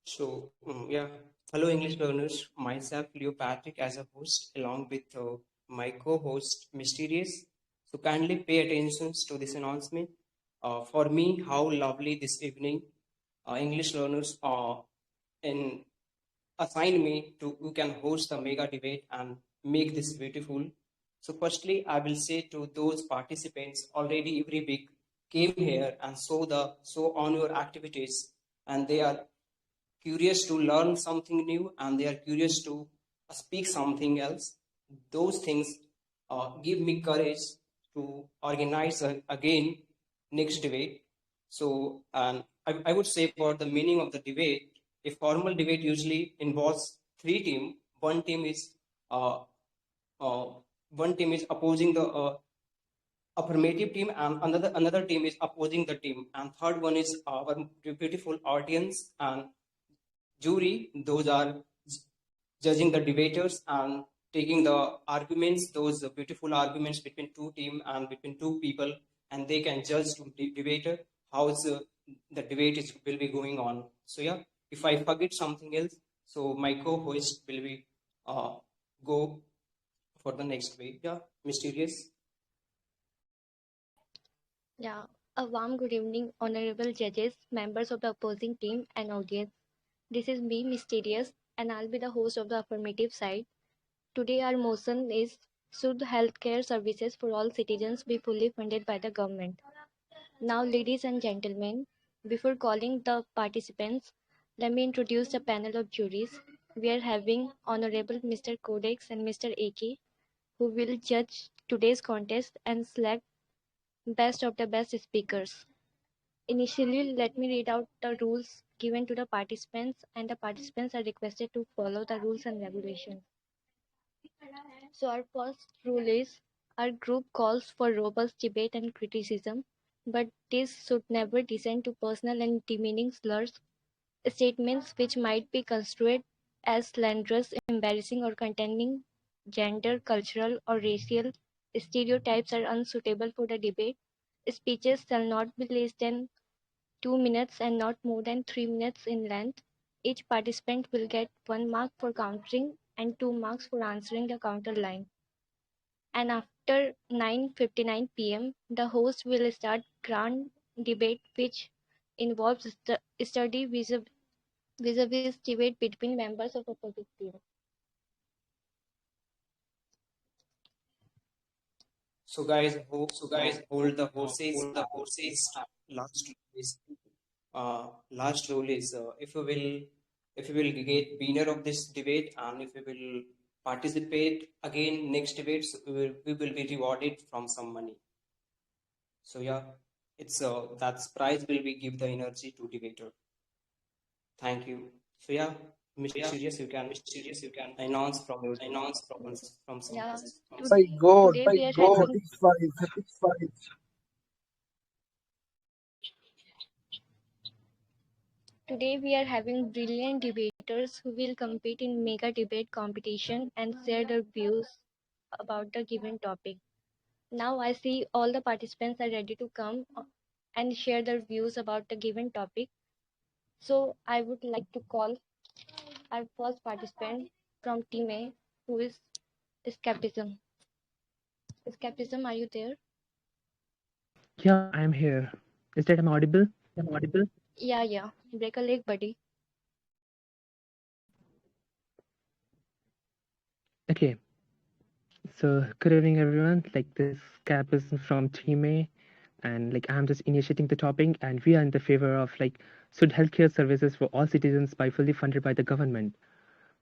Yeah, hello English learners. Myself, Leo Patrick, as a host, along with my co-host, Mysterious. So kindly pay attention to this announcement. For me, how lovely this evening, English learners are in assign me to who can host the mega debate and make this beautiful. So, firstly, I will say to those participants already every week came here and saw on your activities, and they are curious to learn something new and they are curious to speak something else. Those things give me courage to organize again next debate. So, and I would say for the meaning of the debate, a formal debate usually involves three teams. One team is uh, uh, one team is opposing the affirmative team, and another team is opposing the team, and third one is our beautiful audience and jury. Those are judging the debaters and taking the arguments, those beautiful arguments between two team and between two people, and they can judge to debater how the debate will be going on. So yeah, if I forget something else, so my co-host will be uh, go for the next week. Yeah, Mysterious. Yeah, a warm good evening, honorable judges, members of the opposing team, and audience. This is me, Mysterious, and I'll be the host of the affirmative side. Today, our motion is should healthcare services for all citizens be fully funded by the government? Now, ladies and gentlemen, before calling the participants, let me introduce the panel of juries. We are having Honorable Mr. Codex and Mr. AK, who will judge today's contest and select best of the best speakers. Initially, let me read out the rules given to the participants, and the participants are requested to follow the rules and regulations. So, our first rule is our group calls for robust debate and criticism, but this should never descend to personal and demeaning slurs, statements which might be construed as slanderous, embarrassing, or containing gender, cultural, or racial stereotypes are unsuitable for the debate. Speeches shall not be less than 2 minutes and not more than 3 minutes in length. Each participant will get 1 mark for countering and 2 marks for answering the counter line. And after 9:59 p.m., the host will start grand debate which involves study vis-a-vis debate between members of opposite team. So guys, hold the horses. Last is last rule is if you will get winner of this debate and if you will participate again next debates, we will be rewarded from some money. So yeah, it's that prize will be give the energy to debater. Thank you. So yeah, Mysterious, you can announce from your from some Yeah, My God, today we are having 45. Today we are having brilliant debaters who will compete in mega debate competition and share their views about the given topic. Now I see all the participants are ready to come and share their views about the given topic. So I would like to call our first participant from Team A, who is Escapism. Escapism, are you there? Yeah, I'm here. Is that I'm audible? Yeah, yeah. Break a leg, buddy. Okay. So good evening, everyone. Like this cap is from Team A, and like I'm just initiating the topic, and we are in the favor of like should healthcare services for all citizens be fully funded by the government.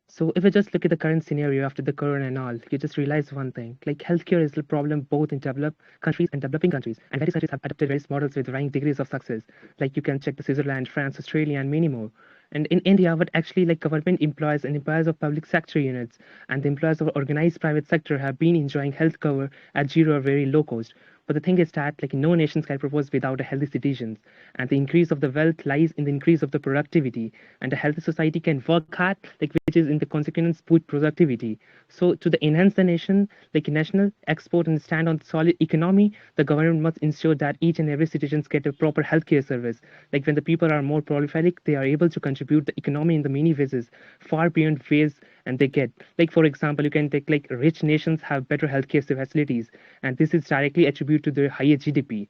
So if you just look at the current scenario after the corona and all, you just realize one thing: like healthcare is a problem both in developed countries and developing countries, and various countries have adopted various models with varying degrees of success. Like you can check the Switzerland, France, Australia, and many more. And in India, what actually like government employees and employees of public sector units and the employees of organized private sector have been enjoying health cover at zero or very low cost. But the thing is that like no nations can propose without a healthy citizens, and the increase of the wealth lies in the increase of the productivity. And a healthy society can work hard, like which is in the consequence boost productivity. So to the enhance the nation, like national export and stand on solid economy, the government must ensure that each and every citizens get a proper healthcare service. Like when the people are more prolific, they are able to contribute the economy in the many ways, far beyond ways and they get. Like for example, you can take like rich nations have better healthcare facilities, and this is directly attributed to their higher GDP.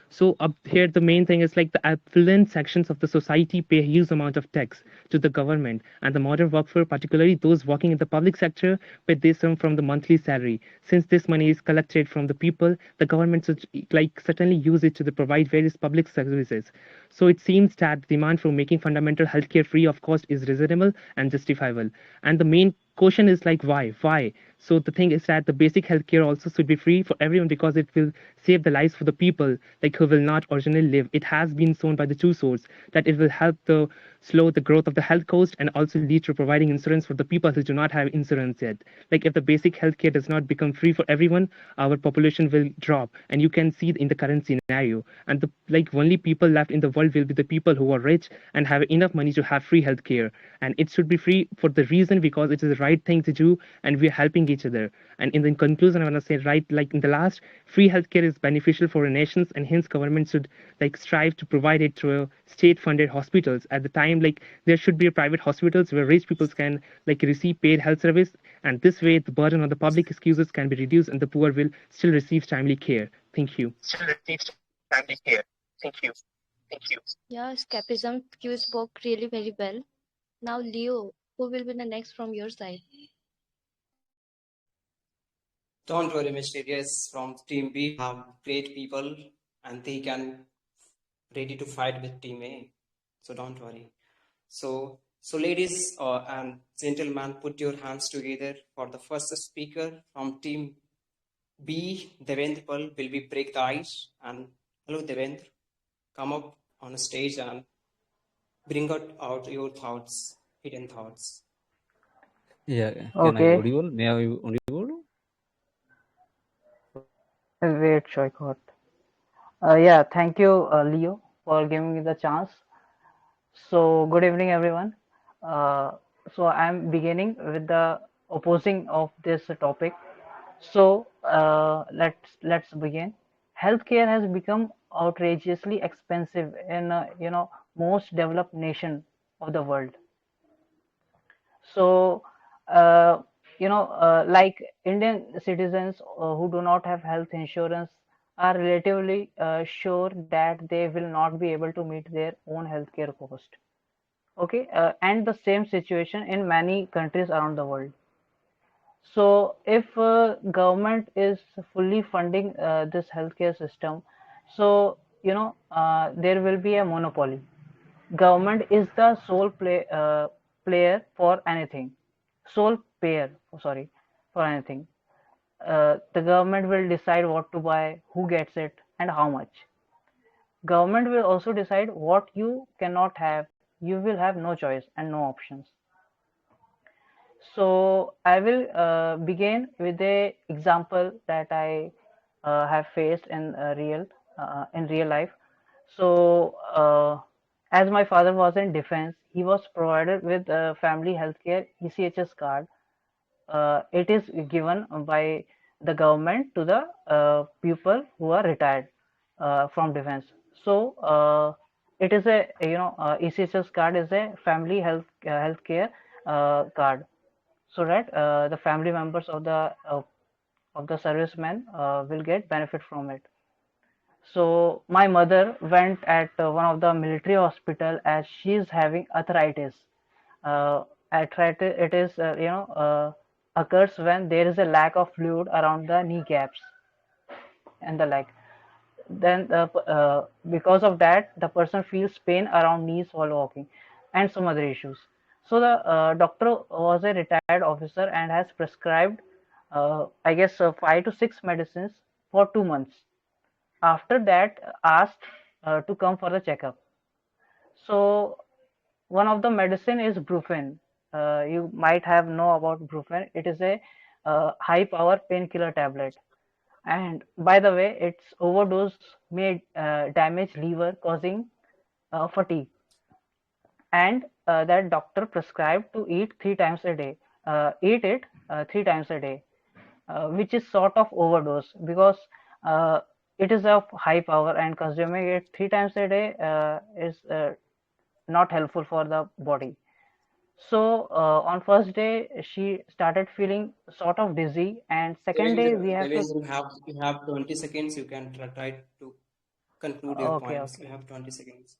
So up here, the main thing is like the affluent sections of the society pay a huge amount of tax to the government, and the modern workforce, particularly those working in the public sector, pay this sum from the monthly salary. Since this money is collected from the people, the government should like certainly use it to the provide various public services. So it seems that the demand for making fundamental healthcare free of cost is reasonable and justifiable. And the main question is like why so the thing is that the basic healthcare also should be free for everyone because it will save the lives for the people like who will not originally live. It has been shown by the two sources that it will help the slow the growth of the health cost and also lead to providing insurance for the people who do not have insurance yet. Like if the basic healthcare does not become free for everyone, our population will drop, and you can see in the current scenario. And the like only people left in the world will be the people who are rich and have enough money to have free healthcare. And it should be free for the reason because it is the right thing to do, and we are helping each other. And in the conclusion, I want to say right like in the last, free healthcare is beneficial for our nations, and hence government should like strive to provide it through state-funded hospitals. At the time, like there should be a private hospitals where rich people can like receive paid health service, and this way the burden on the public excuses can be reduced, and the poor will still receive timely care. Thank you. Yeah, escapism, you spoke really very well. Now, Leo, who will be the next from your side? Don't worry, Mysterious. From Team B, we have great people and they can ready to fight with Team A. So don't worry. So ladies and gentlemen, put your hands together for the first speaker from Team B. Devendra Pal will be break the ice. And hello, Devendra. Come up on stage and bring out your thoughts, hidden thoughts. Yeah, can I Okay, audible? May I audible? wait, Shoykot. Yeah, thank you, Leo, for giving me the chance. So, good evening, everyone. Uh, so, I'm beginning with the opposing of this topic. So, let's begin. Healthcare has become outrageously expensive in most developed nation of the world. So, uh, like Indian citizens who do not have health insurance are relatively sure that they will not be able to meet their own healthcare cost. Okay, and the same situation in many countries around the world. So, if government is fully funding this healthcare system, so there will be a monopoly. Government is the sole player for anything, sole payer, sorry, for anything. The government will decide what to buy, who gets it, and how much. Government will also decide what you cannot have. You will have no choice and no options. So I will begin with a example that I have faced in real life. So as my father was in defense, he was provided with a family healthcare ECHS card. It is given by the government to the people who are retired from defense. So it is a ECHS card is a family healthcare card, so that the family members of the servicemen will get benefit from it. So my mother went at one of the military hospital as she is having arthritis. Arthritis, it is occurs when there is a lack of fluid around the kneecaps and the leg. Then because of that, the person feels pain around knees while walking, and some other issues. So the doctor was a retired officer and has prescribed, I guess, 5 to 6 medicines for 2 months. After that, asked to come for the checkup. So one of the medicine is Brufen. You might have know about Brufen. It is a high power painkiller tablet. And by the way, its overdose may damage liver, causing fatigue. And that doctor prescribed to eat 3 times a day. Eat it 3 times a day, which is sort of overdose because uh, it is of high power, and consuming it 3 times a day is not helpful for the body. So on first day she started feeling sort of dizzy, and second day we have to. Devendra, you have 20 seconds. You can try to conclude your Okay, points. You okay, have 20 seconds.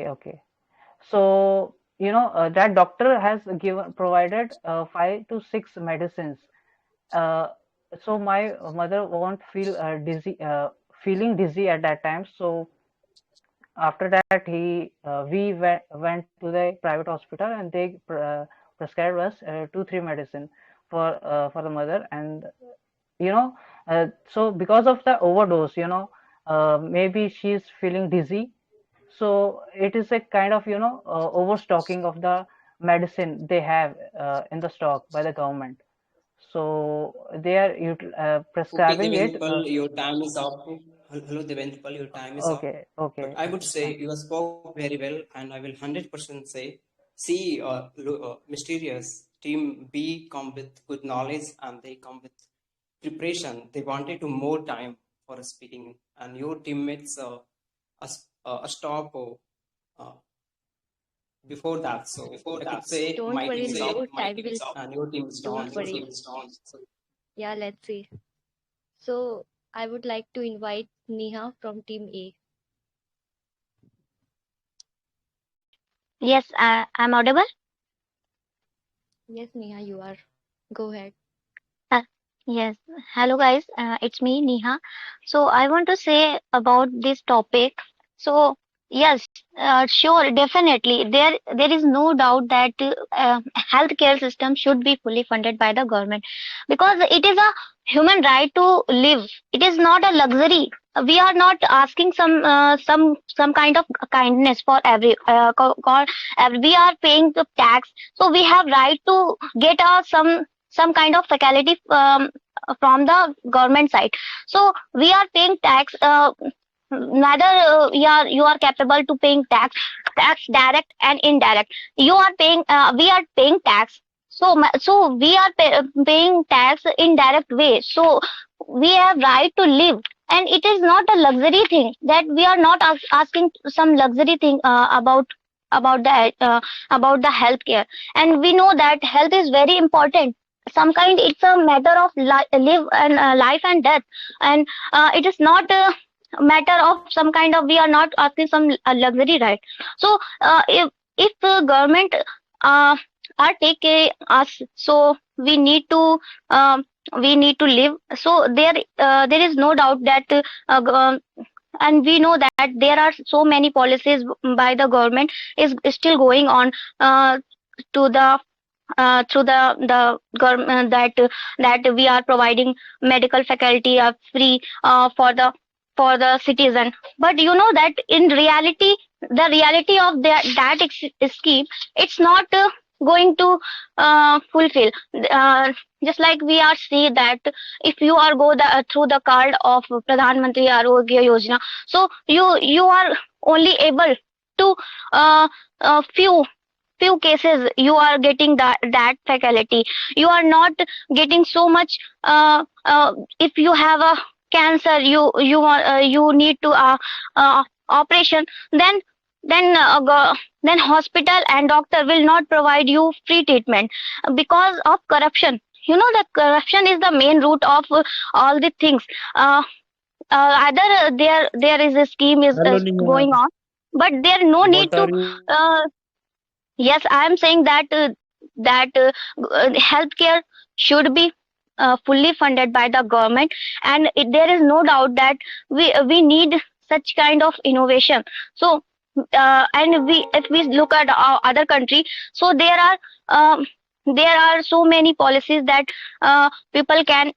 okay. So that doctor has given provided 5 to 6 medicines. Uh, so my mother won't feel feeling dizzy at that time. So after that, we went to the private hospital, and they prescribed us 2 3 medicine for the mother. And you know so because of the overdose, maybe she's feeling dizzy. So it is a kind of overstocking of the medicine they have in the stock by the government. So they are Okay, prescribing it. Devendra, your time is up. Hello, Devendra, your time is up. Okay, But okay, I would okay, say thank you spoke very well, and I will 100% say, see, mysterious team B come with good knowledge and they come with preparation. They wanted to more time for speaking, and your teammates a stop uh, before that. So I could say Don't my worry, team is up Niru. Time will. and your team is Don't down. worry. So Yeah, let's see. So I would like to invite Neha from Team A. Yes, I'm audible. Yes, Neha, you are. Go ahead. Uh, yes. Hello, guys. It's me, Neha. So I want to say about this topic. So yes, sure, definitely. There is no doubt that healthcare system should be fully funded by the government because it is a human right to live. It is not a luxury. We are not asking some kind of kindness for every we are paying the tax, so we have right to get some kind of faculty from the government side. So we are paying tax. Neither you are capable to paying tax direct and indirect. You are paying. We are paying tax. So so we are paying tax in direct way. So we have right to live. And it is not a luxury thing that we are not asking some luxury thing about about the healthcare. And we know that health is very important. Some kind, it's a matter of live and life and death. And it is not a matter of some kind of, we are not asking some luxury, right? So if government uh, are taking us, so um, we need to live. So there is no doubt that and we know that there are so many policies by the government is still going on to the through the government, that we are providing medical faculty free for the citizen. But you know that in reality, the reality of scheme, it's not going to fulfill. Just like we are see that if you are go through the card of Pradhan Mantri Arogya Yojana, so you are only able to uh, few cases you are getting that faculty. You are not getting so much. If you have a cancer, you need to operation, then then hospital and doctor will not provide you free treatment because of corruption. You know that corruption is the main root of all the things. Either there is a scheme Hello, is Neha. going on, but there no need What to are you? uh, yes, I am saying that healthcare should be fully funded by the government. And there is no doubt that we need such kind of innovation. So and we if we look at our other country, so um, there are so many policies that people can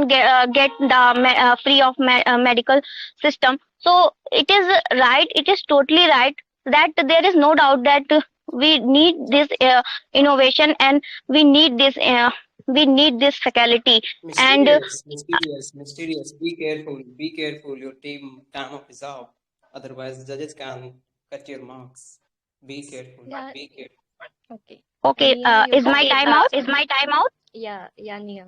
get the free of medical system. So it is right, it is totally right that there is no doubt that we need this innovation, and we need this we need this faculty. And Mysterious. Be careful. Be careful. Your team time up is up. Otherwise, judges can cut your marks. Be careful. Yeah, Be careful. okay. okay, Nia, your is my time. time out? Is my time out? Yeah, Nia.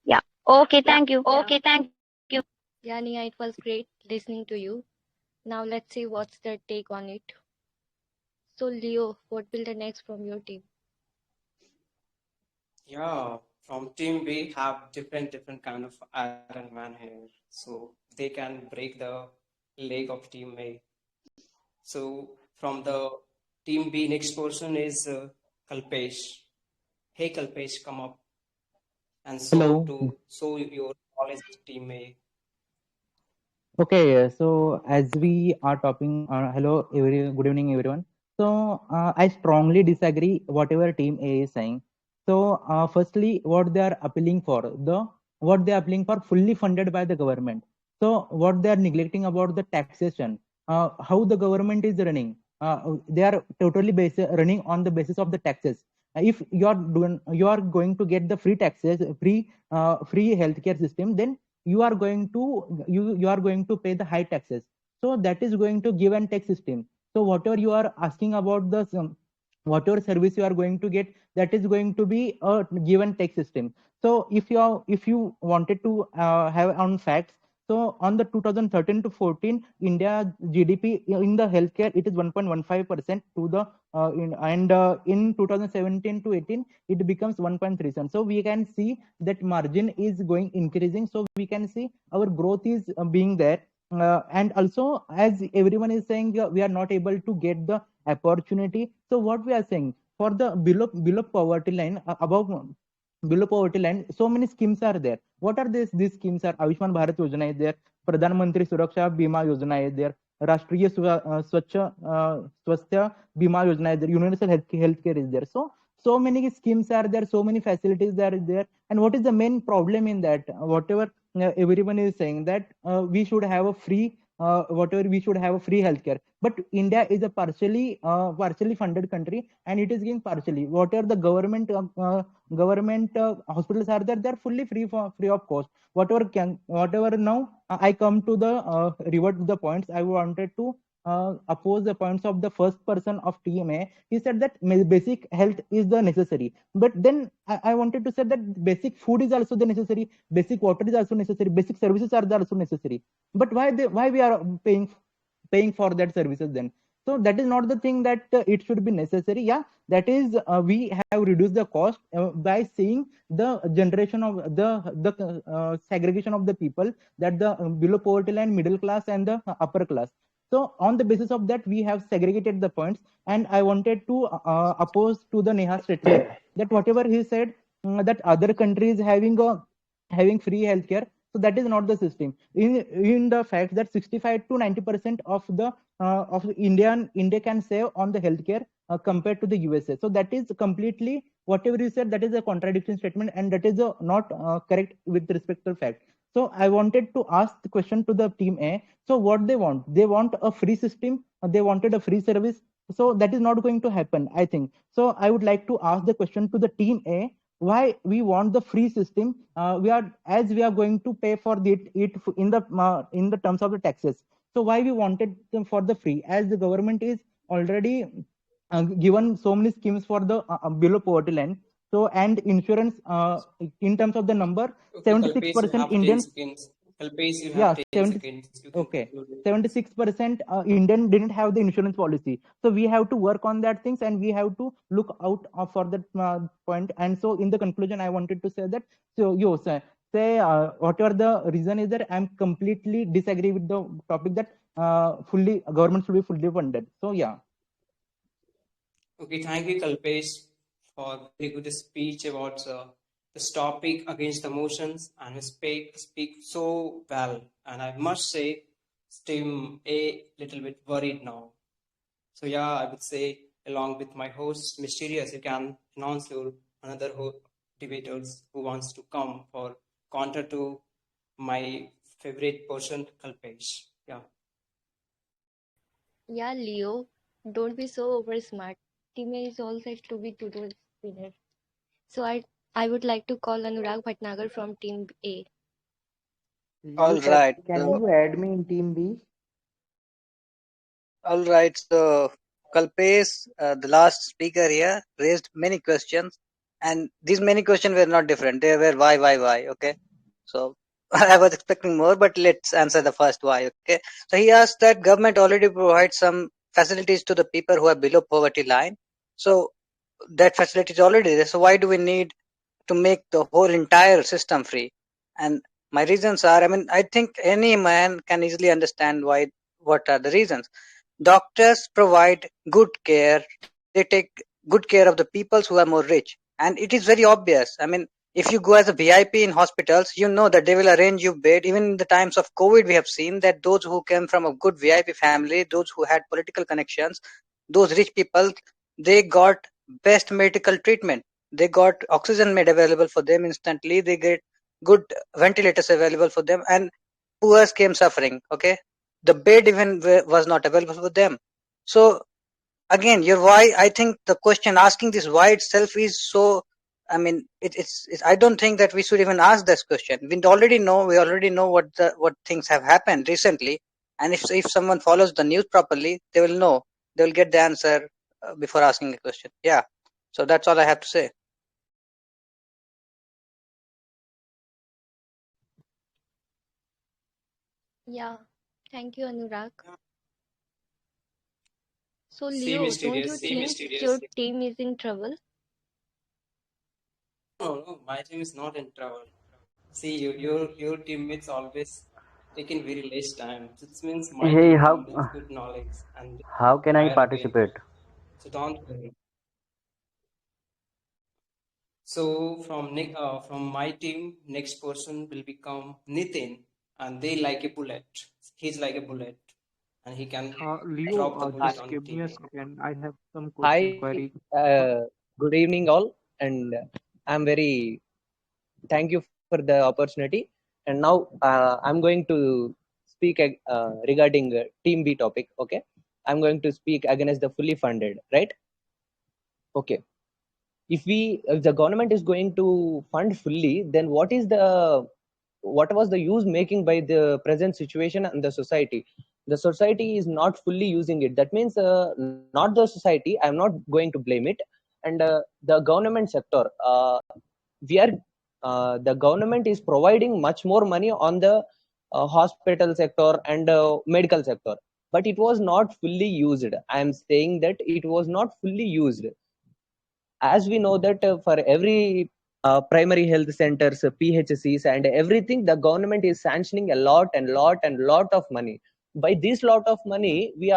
Yeah. Okay, Yeah, thank you. yeah. Okay, thank you. Yeah, Nia, it was great listening to you. Now let's see what's their take on it. So, Leo, what will the next from your team? Yeah, from team we have different kind of Iron Man here, so they can break the leg of team A. So from the team B, next person is Kalpesh. Hey Kalpesh, come up and Hello. show your knowledge to team A. Okay, so as we are talking, hello, good evening, everyone. So I strongly disagree whatever Team A is saying. So firstly, what they are appealing for, what they are appealing for, fully funded by the government. So what they are neglecting about the taxation, how the government is running, they are totally running on the basis of the taxes. If you are going to get the free taxes, free healthcare system, then you are going to pay the high taxes. So that is going to give and take system. So whatever you are asking about the whatever service you are going to get, that is going to be a give and take system. So if you wanted to have on facts, so on the 2013 to 14 India GDP in the healthcare, it is 1.15% to the in 2017 to 18 it becomes 1.37. So we can see that margin is going increasing. So we can see our growth is being there. And also, as everyone is saying, we are not able to get the opportunity. So what we are saying, for the below poverty line, above below poverty line, so many schemes are there. What are these schemes? Are Ayushman Bharat Yojana is there, Pradhan Mantri Suraksha Bima Yojana is there, Rashtriya Swasthya Bima Yojana is there, Universal Healthcare is there. So many schemes are there, so many facilities are there. And what is the main problem in that? Whatever everyone is saying, that we should have a free whatever we should have a free healthcare, but India is a partially funded country, and it is giving partially. Whatever the government hospitals are there, they're fully free of cost. Whatever now I come to the revert the points. I wanted to oppose the points of the first person of TMA. He said that basic health is the necessary, but then I wanted to say that basic food is also the necessary, basic water is also necessary, basic services are also necessary. But why we are paying for that services then? So that is not the thing that it should be necessary. Yeah, that is we have reduced the cost by seeing the generation of the segregation of the people, that the below poverty line, middle class, and the upper class. So on the basis of that, we have segregated the points. And I wanted to oppose to the Neha statement, that whatever he said, that other countries having free healthcare, so that is not the system. In the fact that 65 to 90% of India can save on the healthcare compared to the USA. So that is completely, whatever you said, that is a contradiction statement, and that is not correct with respect to fact. So I wanted to ask the question to the team A. So what they want? They want a free system. They wanted a free service. So that is not going to happen, I think. So I would like to ask the question to the team A, why we want the free system. We are going to pay for it in the terms of the taxes. So why we wanted them for the free, as the government is already given so many schemes for the below poverty line. So and insurance in terms of the number, Okay, Kalpesh, you 76% have 10 Indian. seconds. Kalpesh, you have Yeah, 10 70. seconds. You can Okay, conclude it. 76% Indian didn't have the insurance policy. So we have to work on that things, and we have to look out for that point. And so in the conclusion, I wanted to say that, so you say whatever the reason is, that I'm completely disagree with the topic, that fully government should be fully funded. So yeah. Okay, thank you, Kalpesh, for very good speech about this topic against the motions, and you speak so well. And I must say, still a little bit worried now. So yeah, I would say, along with my host, Mysterious, you can announce your another debaters who wants to come for counter to my favorite person, Kalpesh. Yeah. Yeah, Leo, don't be so over smart. Team A is all set to be today's winner. So I would like to call Anurag Bhatnagar from Team A. All right. Can you add me in team B? All right. So, Kalpesh, the last speaker here, raised many questions, and these many questions were not different. They were why. Okay. So, I was expecting more, but let's answer the first why. Okay. So, he asked that government already provides some facilities to the people who are below poverty line. So, that facility is already there. So, why do we need to make the whole entire system free? And my reasons are, I mean, I think any man can easily understand why. What are the reasons? Doctors provide good care. They take good care of the peoples who are more rich. And it is very obvious. I mean, if you go as a VIP in hospitals, you know that they will arrange you bed. Even in the times of COVID, we have seen that those who came from a good VIP family, those who had political connections, those rich people, they got best medical treatment. They got oxygen made available for them instantly. They get good ventilators available for them, and poor came suffering. Okay, the bed even was not available for them. So again, your why, I think the question asking this why itself is so, I mean, it's I don't think that we should even ask this question. We already know what things have happened recently, and if someone follows the news properly, they will know, they will get the answer before asking a question. Yeah, so that's all I have to say. Yeah, thank you, Anurag. So, See, Leo, don't you mysterious. think your team is in trouble? No, my team is not in trouble. See, your teammates always taking very less time. This means my Hey, team how combines good knowledge and how can I fire again. participate? So don't worry. So from my team, next person will become Nitin, and they like a bullet. He's like a bullet, and he can Leo, drop the bullet just on give me a teammate. second. I have some question Hi, query. good evening, all, and I'm very thank you for the opportunity. And now I'm going to speak regarding Team B topic. Okay, I'm going to speak against the fully funded, right? Okay, if the government is going to fund fully, then what was the use making by the present situation and the society? The society is not fully using it. That means not the society, I'm not going to blame it. And the government sector, we are the government is providing much more money on the hospital sector and medical sector, but it was not fully used. I am saying that it was not fully used. As we know that for every primary health centers, phcs and everything, the government is sanctioning a lot of money. By this lot of money, we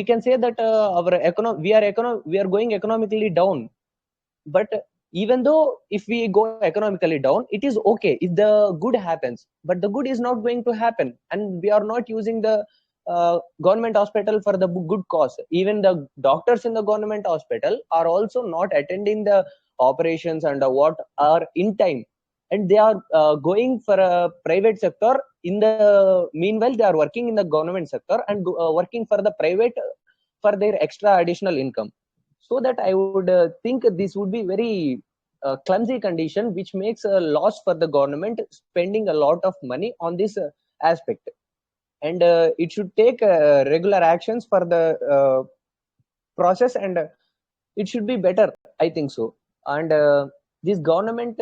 can say that we are going economically down. But even though if we go economically down, it is okay if the good happens, but the good is not going to happen, and we are not using the government hospital for the good cause. Even the doctors in the government hospital are also not attending the operations and what are in time, and they are going for a private sector. In the meanwhile, they are working in the government sector and working for the private for their extra additional income. So that I would think this would be very clumsy condition, which makes a loss for the government spending a lot of money on this aspect. And it should take regular actions for the process, and it should be better, I think so. And this government,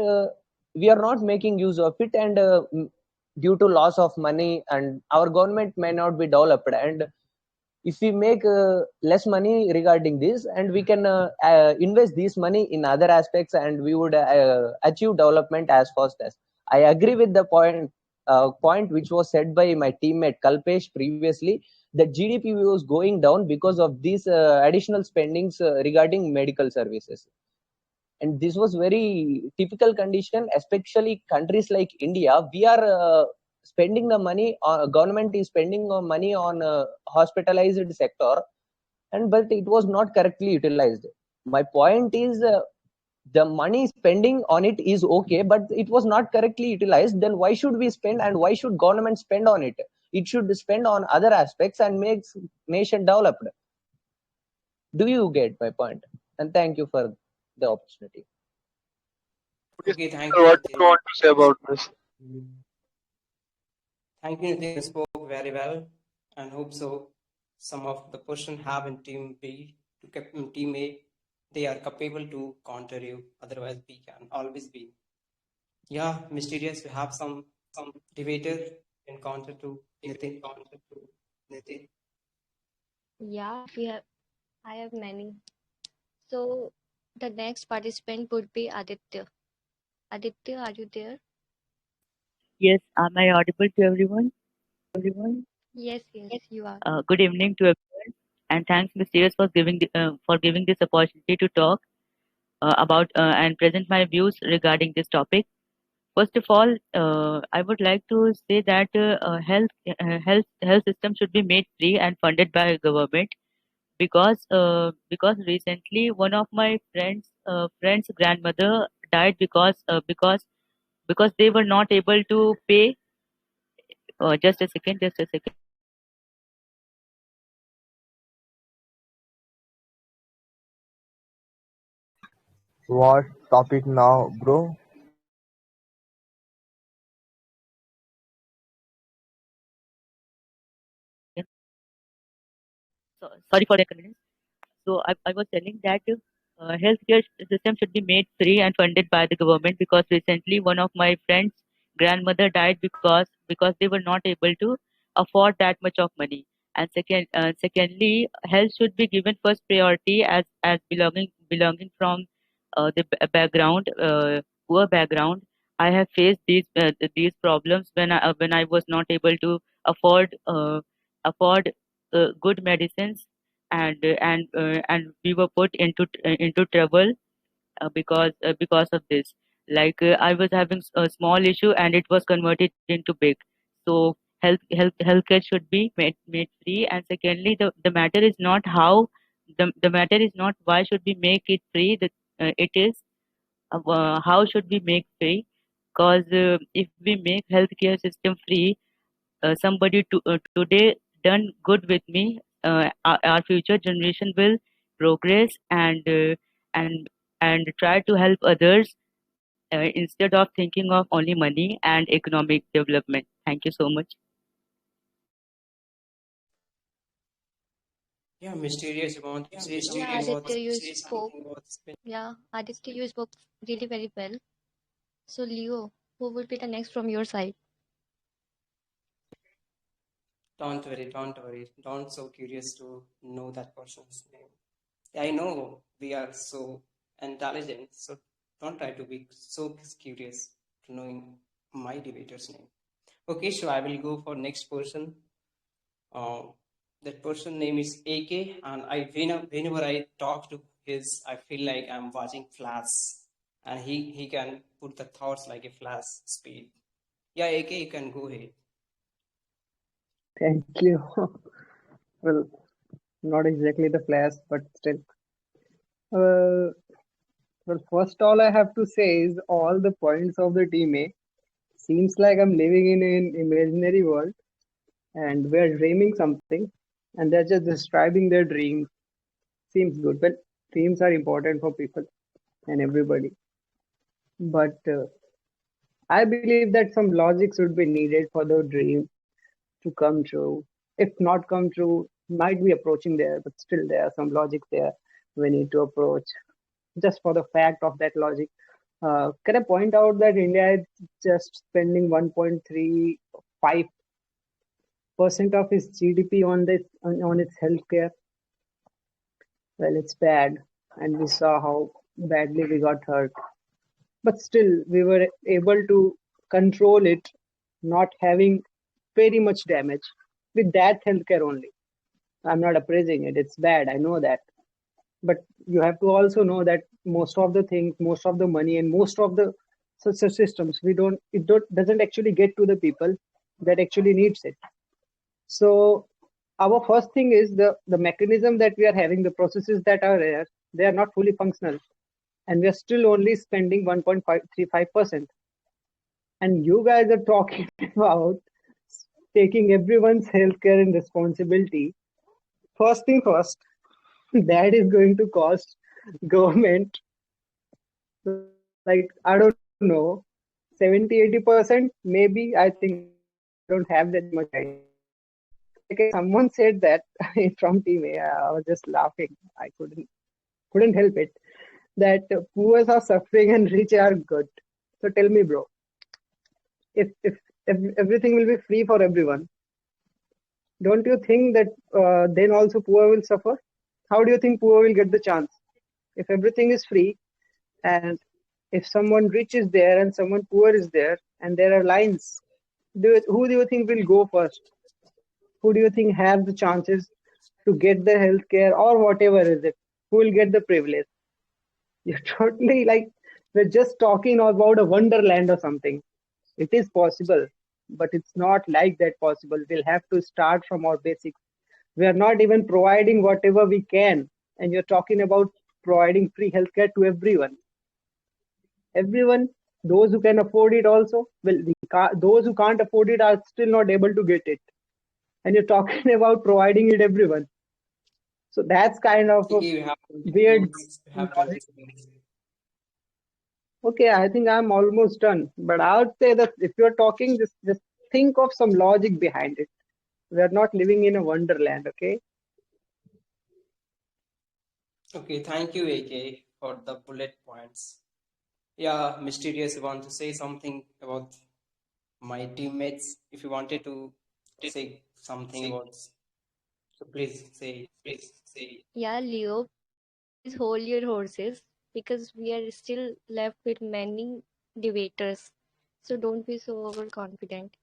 we are not making use of it, and due to loss of money, and our government may not be developed. And if we make less money regarding this, and we can invest this money in other aspects, and we would achieve development as fast as. I agree with the point which was said by my teammate Kalpesh previously, that gdp was going down because of these additional spendings regarding medical services. And this was very typical condition, especially countries like India. We are spending the money, government is spending money on hospitalized sector, and but it was not correctly utilized. My point is, the money spending on it is okay, but it was not correctly utilized. Then why should we spend, and why should government spend on it? It should spend on other aspects and makes nation developed. Do you get my point? And thank you for the opportunity. Okay, thank you, What do you Nitin. want to say about this? Thank you, Nitin. You spoke very well, and hope so. Some of the person have in team B to keep in team A, they are capable to counter you. Otherwise, B can always be. Yeah, mysterious. We have some debater in counter to Nitin. Yeah, I have many. So the next participant would be Aditya. Aditya, are you there? Yes, am I audible to everyone? Yes, yes, you are. Good evening to everyone, and thanks, Mysterious, for giving this opportunity to talk about and present my views regarding this topic. First of all, I would like to say that health system should be made free and funded by government because recently one of my friend's grandmother died because they were not able to pay. Just a second. What topic now, bro? Sorry for the inconvenience. I was telling that healthcare system should be made free and funded by the government because recently one of my friends' grandmother died because they were not able to afford that much of money. And secondly, health should be given first priority as belonging from background, poor background. I have faced these problems when I was not able to afford good medicines and we were put into trouble because of this. I was having a small issue and it was converted into big. So healthcare should be made free. And secondly, the matter is not how the matter is not why should we make it free. It is how should we make free? Because if we make healthcare system free, somebody today done good with me, our future generation will progress and try to help others instead of thinking of only money and economic development. Thank you so much. Yeah, mysterious. You want to say Yeah, something about Aditya, you spoke. spin? Yeah, Aditya, you spoke really very well. So, Leo, who will be the next from your side? Don't worry, don't worry. Don't so curious to know that person's name. I know we are so intelligent, so don't try to be so curious to knowing my debater's name. Okay, so I will go for next person. Uh, that person name is AK, and whenever I talk to his, I feel like I'm watching Flash, and he can put the thoughts like a flash speed. Yeah, AK, you can go ahead. Thank you. Well, not exactly the flash, but still. Uh, well, first all I have to say is all the points of the team A seems like I'm living in an imaginary world and we're dreaming something and they're just describing their dreams. Seems good. Well, dreams are important for people and everybody. But I believe that some logic should be needed for the dream to come true. If not come true, might be approaching there, but still there are some logic there we need to approach. Just for the fact of that logic, can I point out that India is just spending 1.35% of its GDP on on its healthcare? Well, it's bad, and we saw how badly we got hurt. But still, we were able to control it, not having very much damage with that healthcare only. I'm not appraising it; it's bad. I know that, but you have to also know that most of the things, most of the money, and most of the such systems, doesn't actually get to the people that actually needs it. So our first thing is the mechanism that we are having, the processes that are there, they are not fully functional, and we are still only spending 1.535%. And you guys are talking about taking everyone's healthcare and responsibility. First thing first, that is going to cost government like I don't know don't know. 70-80%, maybe. I think I don't have that much idea. Like someone said that from team A, I was just laughing. I couldn't help it. That poor are suffering and rich are good. So tell me, bro, if everything will be free for everyone, don't you think that then also poor will suffer? How do you think poor will get the chance? If everything is free, and if someone rich is there and someone poor is there, and there are lines, who do you think will go first? Who do you think have the chances to get the healthcare or whatever is it? Who will get the privilege? You're totally like we're just talking about a wonderland or something. It is possible, but it's not like that possible. We'll have to start from our basics. We are not even providing whatever we can, and you're talking about providing free healthcare to everyone. Everyone, those who can afford it also, well, those who can't afford it are still not able to get it. And you're talking about providing it everyone. So that's kind of a You have 20 weird seconds. You have logic. 20 seconds. Okay, I think I'm almost done. But I would say that if you're talking, just think of some logic behind it. We are not living in a wonderland, okay? Okay, thank you, AK, for the bullet points. Yeah, Mysterious, you want to say something about my teammates? If you wanted to say something about, so please say. Yeah, Leo, please hold your horses because we are still left with many debaters. So don't be so overconfident.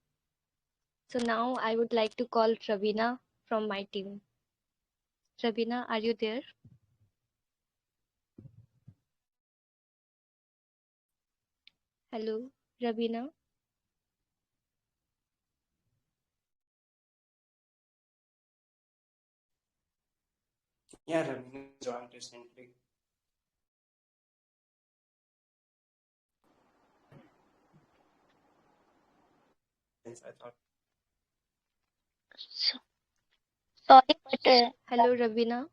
So now I would like to call Ravina from my team. Ravina, are you there? Hello, Ravina. Yeah, Ravina joined recently. Since I thought. So, sorry, but Hello, Ravina.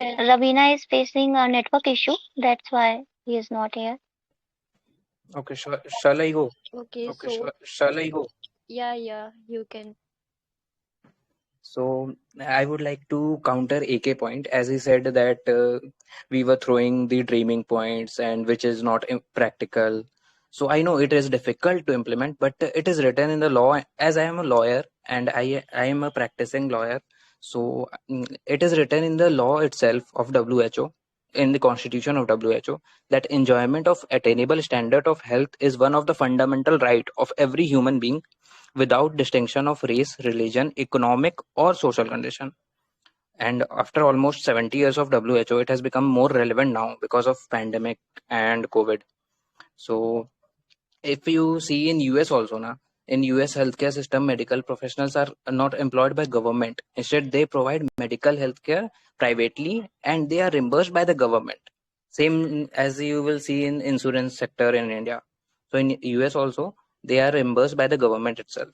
Ravina is facing a network issue. That's why he is not here. Okay, shall I go? Okay, so Shall I go? yeah, you can. So I would like to counter AK point as he said that we were throwing the dreaming points and which is not practical. So I know it is difficult to implement, but it is written in the law. As I am a lawyer and I am a practicing lawyer, so it is written in the law itself of WHO, in the constitution of WHO, that enjoyment of attainable standard of health is one of the fundamental right of every human being without distinction of race, religion, economic, or social condition. And after almost 70 years of WHO, it has become more relevant now because of pandemic and COVID. So if you see in US also now, in US healthcare system, medical professionals are not employed by government. Instead, they provide medical healthcare privately and they are reimbursed by the government. Same as you will see in insurance sector in India. So in US also, they are reimbursed by the government itself.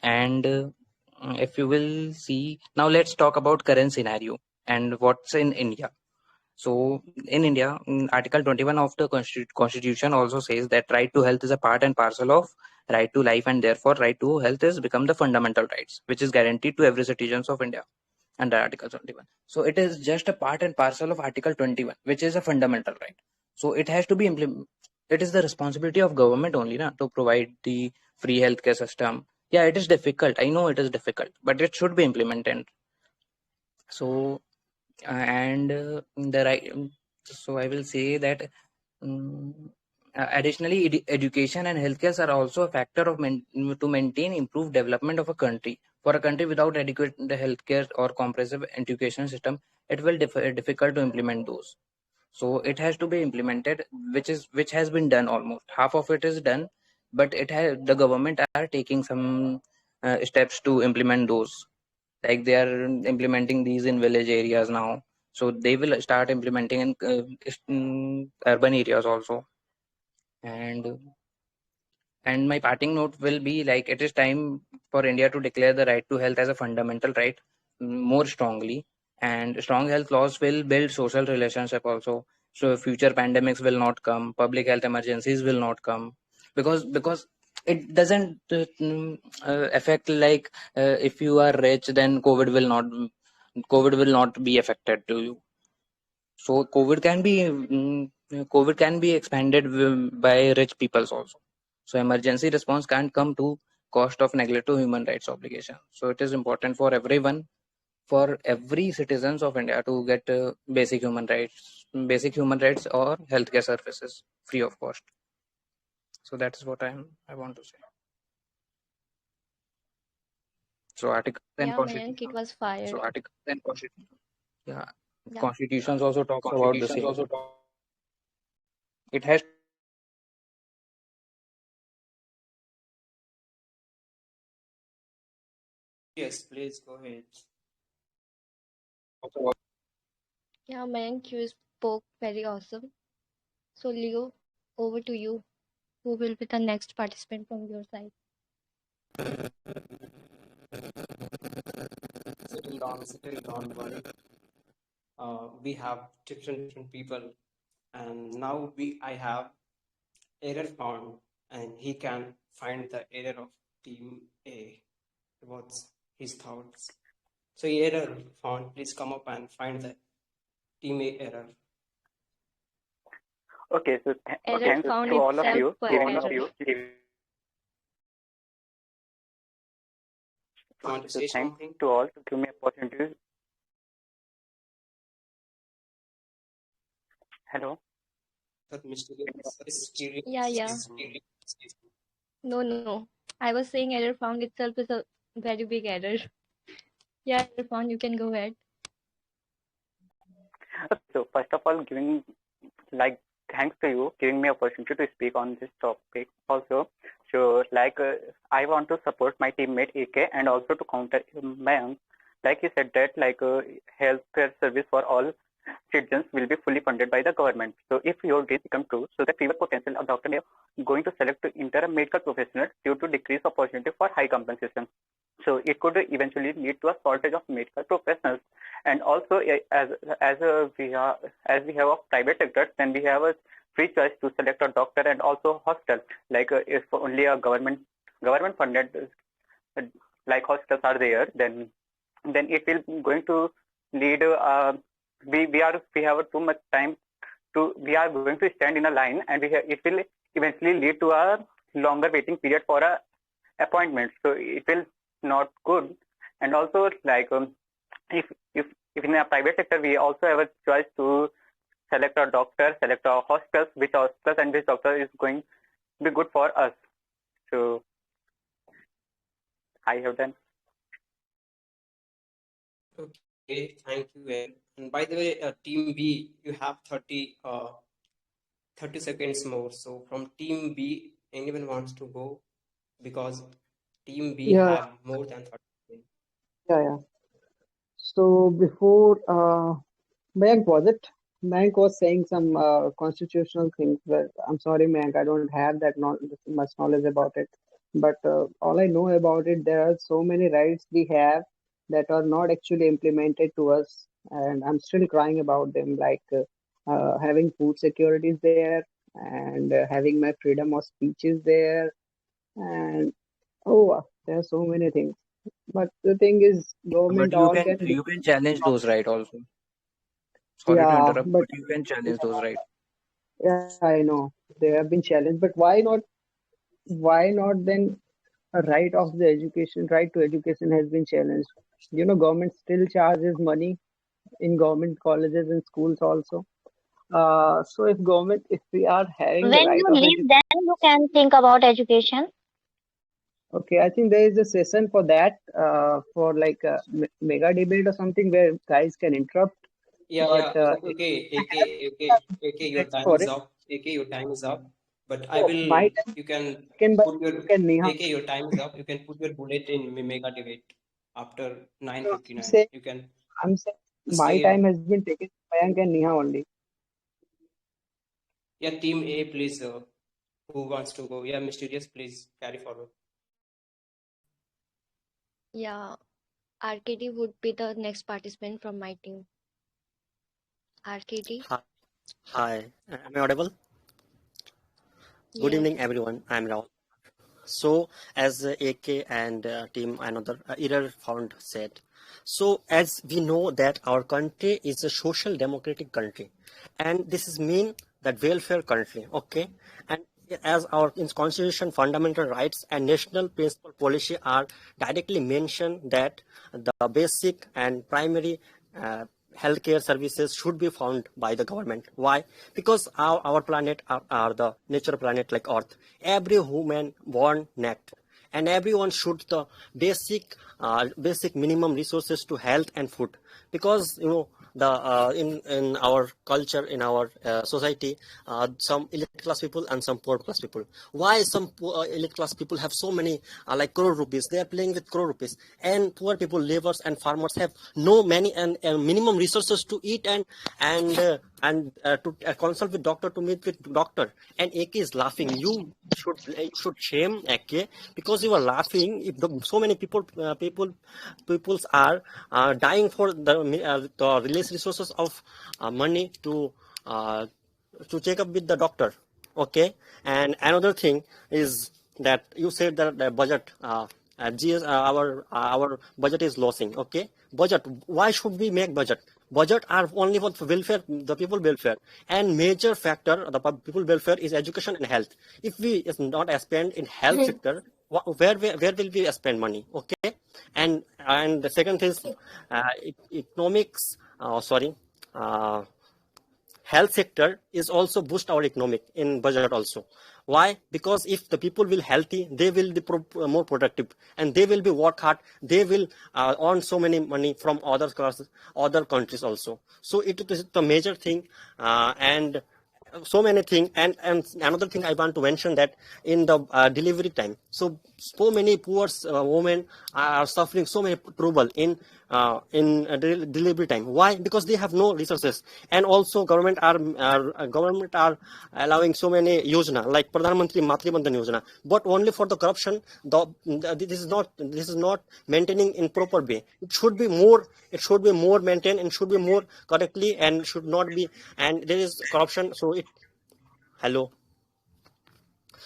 And if you will see, now let's talk about current scenario and what's in India. So in India, Article 21 of the Constitution also says that right to health is a part and parcel of right to life, and therefore right to health is become the fundamental rights, which is guaranteed to every citizens of India under Article 21. So it is just a part and parcel of Article 21, which is a fundamental right. So it has to be implemented. It is the responsibility of government only to provide the free healthcare system. Yeah, it is difficult. I know it is difficult, but it should be implemented. So and the right. So I will say that um, additionally, education and healthcare are also a factor of to maintain improved development of a country. For a country without adequate healthcare or comprehensive education system, it will difficult to implement those. So it has to be implemented, which has been done almost. Half of it is done, but it has the government are taking some steps to implement those. Like they are implementing these in village areas now, so they will start implementing in urban areas also. And and my parting note will be like it is time for India to declare the right to health as a fundamental right more strongly, and strong health laws will build social relationship also. So future pandemics will not come, public health emergencies will not come, because it doesn't affect like if you are rich, then COVID will not be affected to you. So COVID can be expanded by rich peoples also. So emergency response can't come to cost of neglect to human rights obligation. So it is important for everyone, for every citizens of India to get basic human rights or healthcare services free of cost. So that is what I want to say. So article and Yeah, Mayank, constitution. it was fired. Yeah, Yeah. constitutions also talks about the same. It has Yes, please go ahead. Yeah, Mayank, you spoke very awesome. So, Leo, over to you. Who will be the next participant from your side? Settle down, worry. We have different people, and now I have error found, and he can find the error of team A. What's his thoughts? So error found. Please come up and find the team A error. Okay, so Error thanks found to all of itself you per giving error. Want to so say thanks something? to all to give me opportunity. Hello. That mysterious. Yeah, yeah. No, no. I was saying error found itself is a very big error. Yeah, error found, you can go ahead. So first of all, giving like thanks to you giving me opportunity to speak on this topic also. So I want to support my teammate AK and also to counter Mayank. Like he said that healthcare service for all citizens will be fully funded by the government. So if your dreams become true, so the fewer potential a doctor may going to select to enter a medical professional due to decreased opportunity for high compensation. So it could eventually lead to a shortage of medical professionals. And also, as we have a private sector, then we have a free choice to select a doctor and also hospital. If only a government funded like hospitals are there, then it will going to lead. We have too much time to. We are going to stand in a line, and it will eventually lead to a longer waiting period for a appointment. So it will not good. And also if if if in a private sector we also have a choice to select a doctor, select a hospitals, which hospitals and which doctor is going to be good for us. So I have done. Okay, thank you. And by the way, team B, you have 30 seconds more. So from team B, anyone wants to go, because team B Yeah, have more than 30 seconds. yeah. So before Mayank was it? Mayank was saying some constitutional things. But I'm sorry, Mayank, I don't have that much knowledge about it. But all I know about it, there are so many rights we have that are not actually implemented to us, and I'm still crying about them. Having food security is there, and having my freedom of speech is there, and there are so many things. But the thing is, but government all can do. you can challenge those right also. Sorry to Yeah, interrupt, but but you can challenge those right. yeah, I know they have been challenged, but why not? Why not then a right of the education, right to education has been challenged? Government still charges money in government colleges and schools also. So if we are having the When right you of leave, education, then you can think about education. okay, I think there is a session for that, for like a mega debate or something where guys can interrupt. But if Okay, I AK, have AK, AK, your ready time for is it. up. AK, your time is up. But I So will, my time you can taken by put your, can Neha. AK, your time is up. You can put your bullet in mega debate after No, I'm 9:59. saying You can I'm saying my say, time has been taken by Mayank and Neha only. yeah, team A, please, who wants to go? Yeah, mysterious, please carry forward. Yeah, RKD would be the next participant from my team. RKD. Hi. Hi, am I audible? Good Yes. evening, everyone. I'm Rahul. So, as AK and team another error found said, so as we know that our country is a social democratic country, and this is mean that welfare country, okay? And as our in constitution, fundamental rights and national principal policy are directly mentioned that the basic and primary uh, healthcare services should be found by the government. Why? Because our planet are the nature planet like Earth. Every human born naked, and everyone should the basic minimum resources to health and food. Because the in our culture, in our society, some elite class people and some poor class people. Why some elite class people have so many like crore rupees? They are playing with crore rupees, and poor people, laborers and farmers have no many and minimum resources to eat and to consult with doctor, to meet with doctor. And AK is laughing. You should shame AK, because you are laughing. If so many peoples are dying for the release resources of money uh, to check up with the doctor. Okay. And another thing is that you said that the budget GS, our budget is losing. Okay. Budget, why should we make budget are only for welfare, the people welfare, and major factor the people welfare is education and health. If we is not spend in health sector, where will we spend money? Okay. And the second is economics, sorry, uh, health sector is also boost our economic in budget also. Why? Because if the people will healthy, they will be more productive, and they will be work hard. They will earn so many money from other classes, other countries also. So it is the major thing. And so many things. And another thing I want to mention, that in the delivery time, so many poor women are suffering so many trouble in delivery time. Why? Because they have no resources. And also government are allowing so many yojana like Pradhan Mantri Matri Bandhan Yojana, but only for the corruption. This is not maintaining in proper way. It should be more maintained, and should be more correctly, and should not be. And there is corruption, so it hello.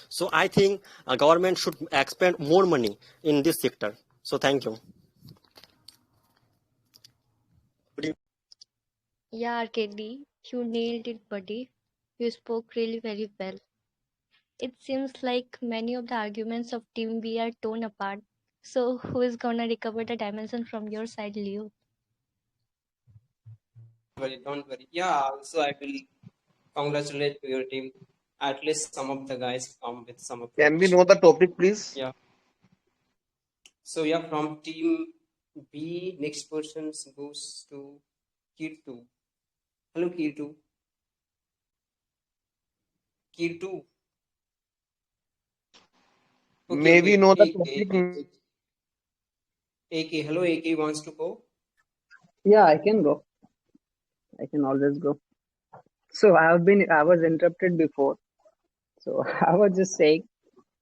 So I think government should expend more money in this sector. So thank you. Yeah, RKD, you nailed it, buddy. You spoke really very well. It seems like many of the arguments of Team B are torn apart. So, who is gonna recover the dimension from your side, Leo? Don't worry. Yeah, also I will congratulate to your team. At least some of the guys come with some Can we approach. know the topic, please? Yeah. So yeah, from team B, next person goes to Kirtu. Hello, Kirtu. Kirtu. Okay, May we okay. know the AK, topic? AK. Hello, AK wants to go. Yeah, I can go. I can always go. So I was interrupted before. So I was just saying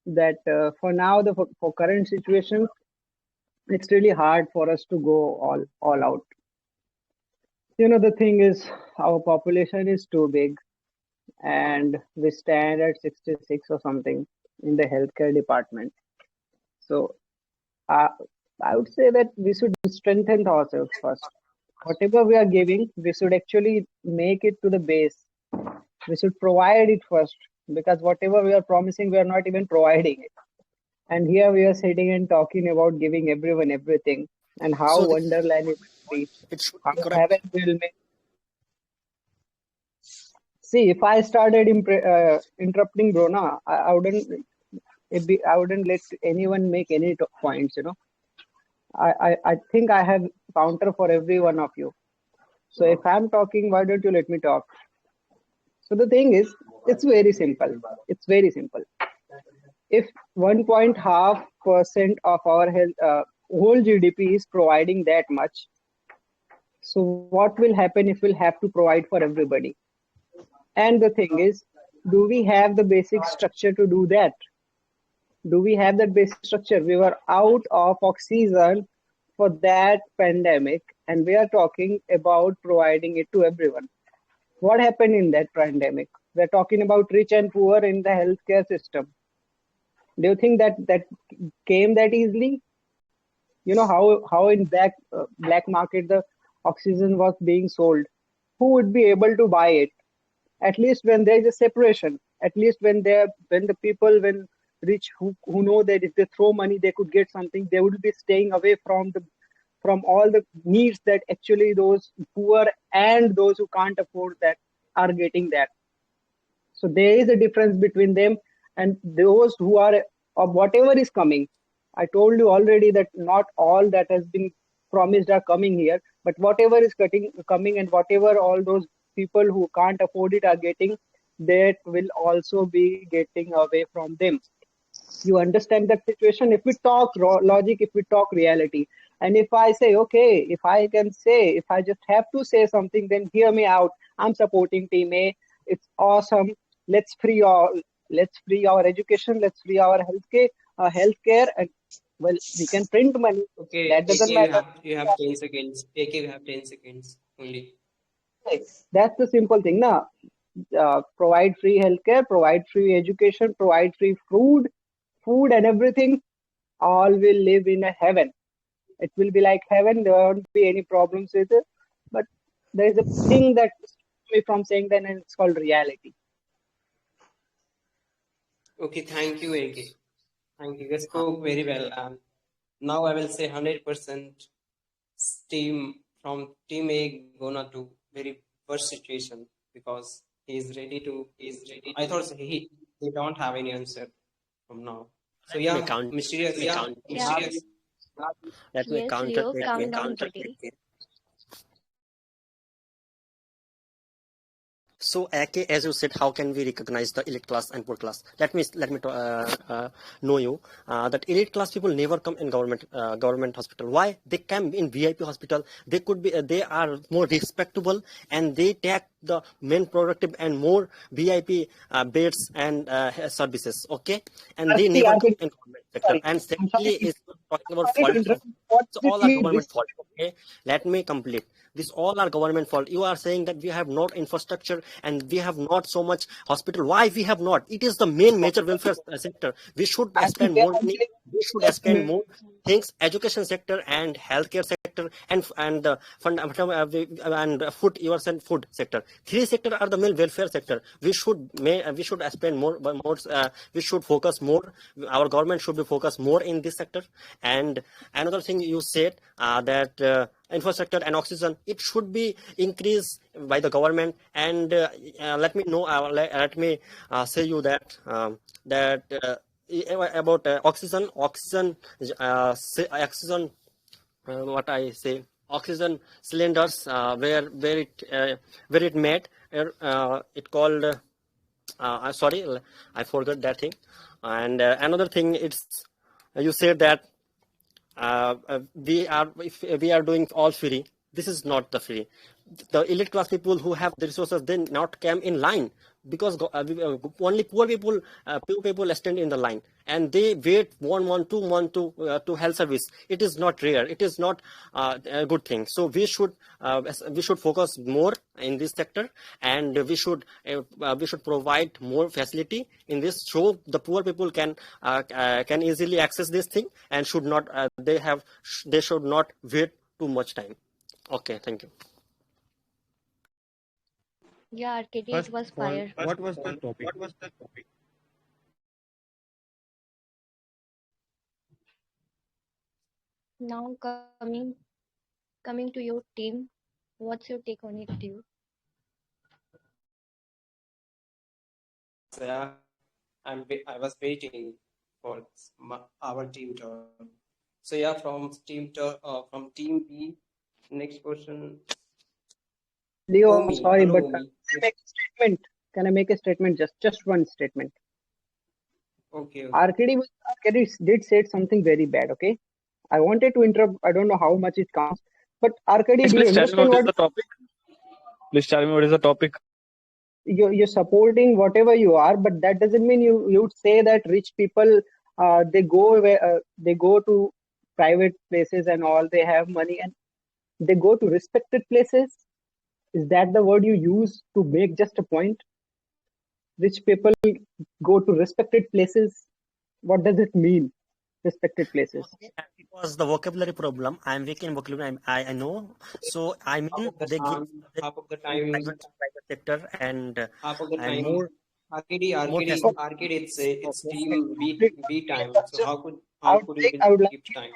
that for now, for current situation, it's really hard for us to go all out. The thing is, our population is too big, and we stand at 66 or something in the healthcare department. So uh, I would say that we should strengthen ourselves first. Whatever we are giving, we should actually make it to the base. We should provide it first, because whatever we are promising, we are not even providing it. And here we are sitting and talking about giving everyone everything, and how So Wonderland is reached, it should how be correct. heaven will make. See, if I started interrupting Brona, I wouldn't let anyone make any points. I think I have counter for every one of you. So if I'm talking, why don't you let me talk? So the thing is, it's very simple. It's very simple. If 1.5% of our whole GDP is providing that much, so what will happen if we'll have to provide for everybody? And the thing is, do we have the basic structure to do that? Do we have that basic structure? We were out of oxygen for that pandemic, and we are talking about providing it to everyone. What happened in that pandemic? We're talking about rich and poor in the healthcare system. Do you think that that came that easily? You know how in black market the oxygen was being sold. Who would be able to buy it? At least when there is a separation, at least when the people, when rich, who know that if they throw money they could get something, they would be staying away from all the needs that actually those poor and those who can't afford that are getting that. So there is a difference between them and those who are of whatever is coming. I told you already that not all that has been promised are coming here, but whatever is coming and whatever all those people who can't afford it are getting, that will also be getting away from them. You understand that situation? If we talk logic, if we talk reality, and if I say, okay, if I can say, if I just have to say something, then hear me out. I'm supporting team A. It's awesome. Let's free all, let's free our education, let's free our healthcare, and well, we can print money. Okay, That AK, doesn't matter. you have 10 seconds. AK, you have 10 seconds only. That's the simple thing now. Provide free healthcare, provide free education, provide free food and everything. All will live in a heaven. It will be like heaven. There won't be any problems with it. But there is a thing that stops me from saying that, and it's called reality. Okay, thank you, AK. Thank you. You spoke very well. And now I will say 100% team from team A gonna do very worst situation because he's ready to. I thought he don't have any answer from now. So Let yeah, me count. mysterious. Yeah. Let me Yes, counter Leo, it calm with. down, JD. So, AK, as you said, how can we recognize the elite class and poor class? Let me know you that elite class people never come in government hospital. Why? They come in VIP hospital. They could be they are more respectable and they take the main productive and more VIP beds and services. Okay, and they Arti, never come Arti, in government sector. sorry. And I'm secondly, sorry. is talking I'm about sorry to fault of interrupt. What so is this all are lead? government fault. Okay, let me complete. This all are government fault. You are saying that we have not infrastructure and we have not so much hospital. Why we have not? It is the main major welfare sector. We should Arti, spend they more are money. actually We should spend more things. Education sector and healthcare sector and fund and food. You are saying food sector. Three sector are the main welfare sector. We should spend more. We should focus more. Our government should be focused more in this sector. And another thing you said that infrastructure and oxygen, it should be increased by the government. And let me know. Let me say you that about oxygen. What I say, oxygen cylinders where it made it called. Sorry, I forgot that thing. And another thing, it's you said that if we are doing all free. This is not the free. The elite class people who have the resources, they not come in line because only poor people stand in the line and they wait 1 month 2 months to health service. It is not rare. It is not a good thing. So we should focus more in this sector, and we should provide more facility in this so the poor people can easily access this thing and should not they should not wait too much time. Okay, thank you. Yeah, Arcady, it First was of all, fire. what was the topic? Now coming to your team, what's your take on it, Leo? So yeah, I was waiting for our team turn. So yeah, from team B, next question. Leo, I'm Omi, sorry, hello but Omi. can I make a statement? Can I make a statement? Just one statement. Okay, okay. RKD did say something very bad. Okay, I wanted to interrupt. I don't know how much it counts, but RKD, do you Please tell me understand what is what the topic. Please tell me what is the topic. you're supporting? Whatever you are, but that doesn't mean you would say that rich people they go to private places and all. They have money and they go to respected places. Is that the word you use to make just a point? Rich people go to respected places. What does it mean, respected places? It was the vocabulary problem. I'm weak in vocabulary. I know. So I half mean of the they give time, they half of the in time, private sector half of the and time, arcade, more arcade, Oh, facility. arcade. It's okay. team B time. So I how would could you like will I would like keep time?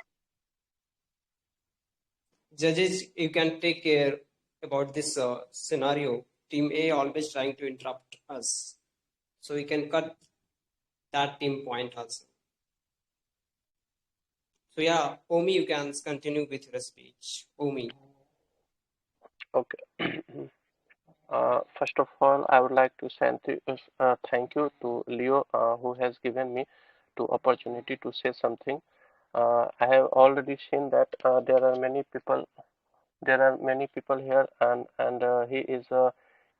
Judges, you can take care about this scenario. Team A always trying to interrupt us, so we can cut that team point also. So yeah, Omi, you can continue with your speech. Omi. Okay. First of all, I would like to send thank you to Leo, who has given me the opportunity to say something. I have already seen that there are many people here, and he is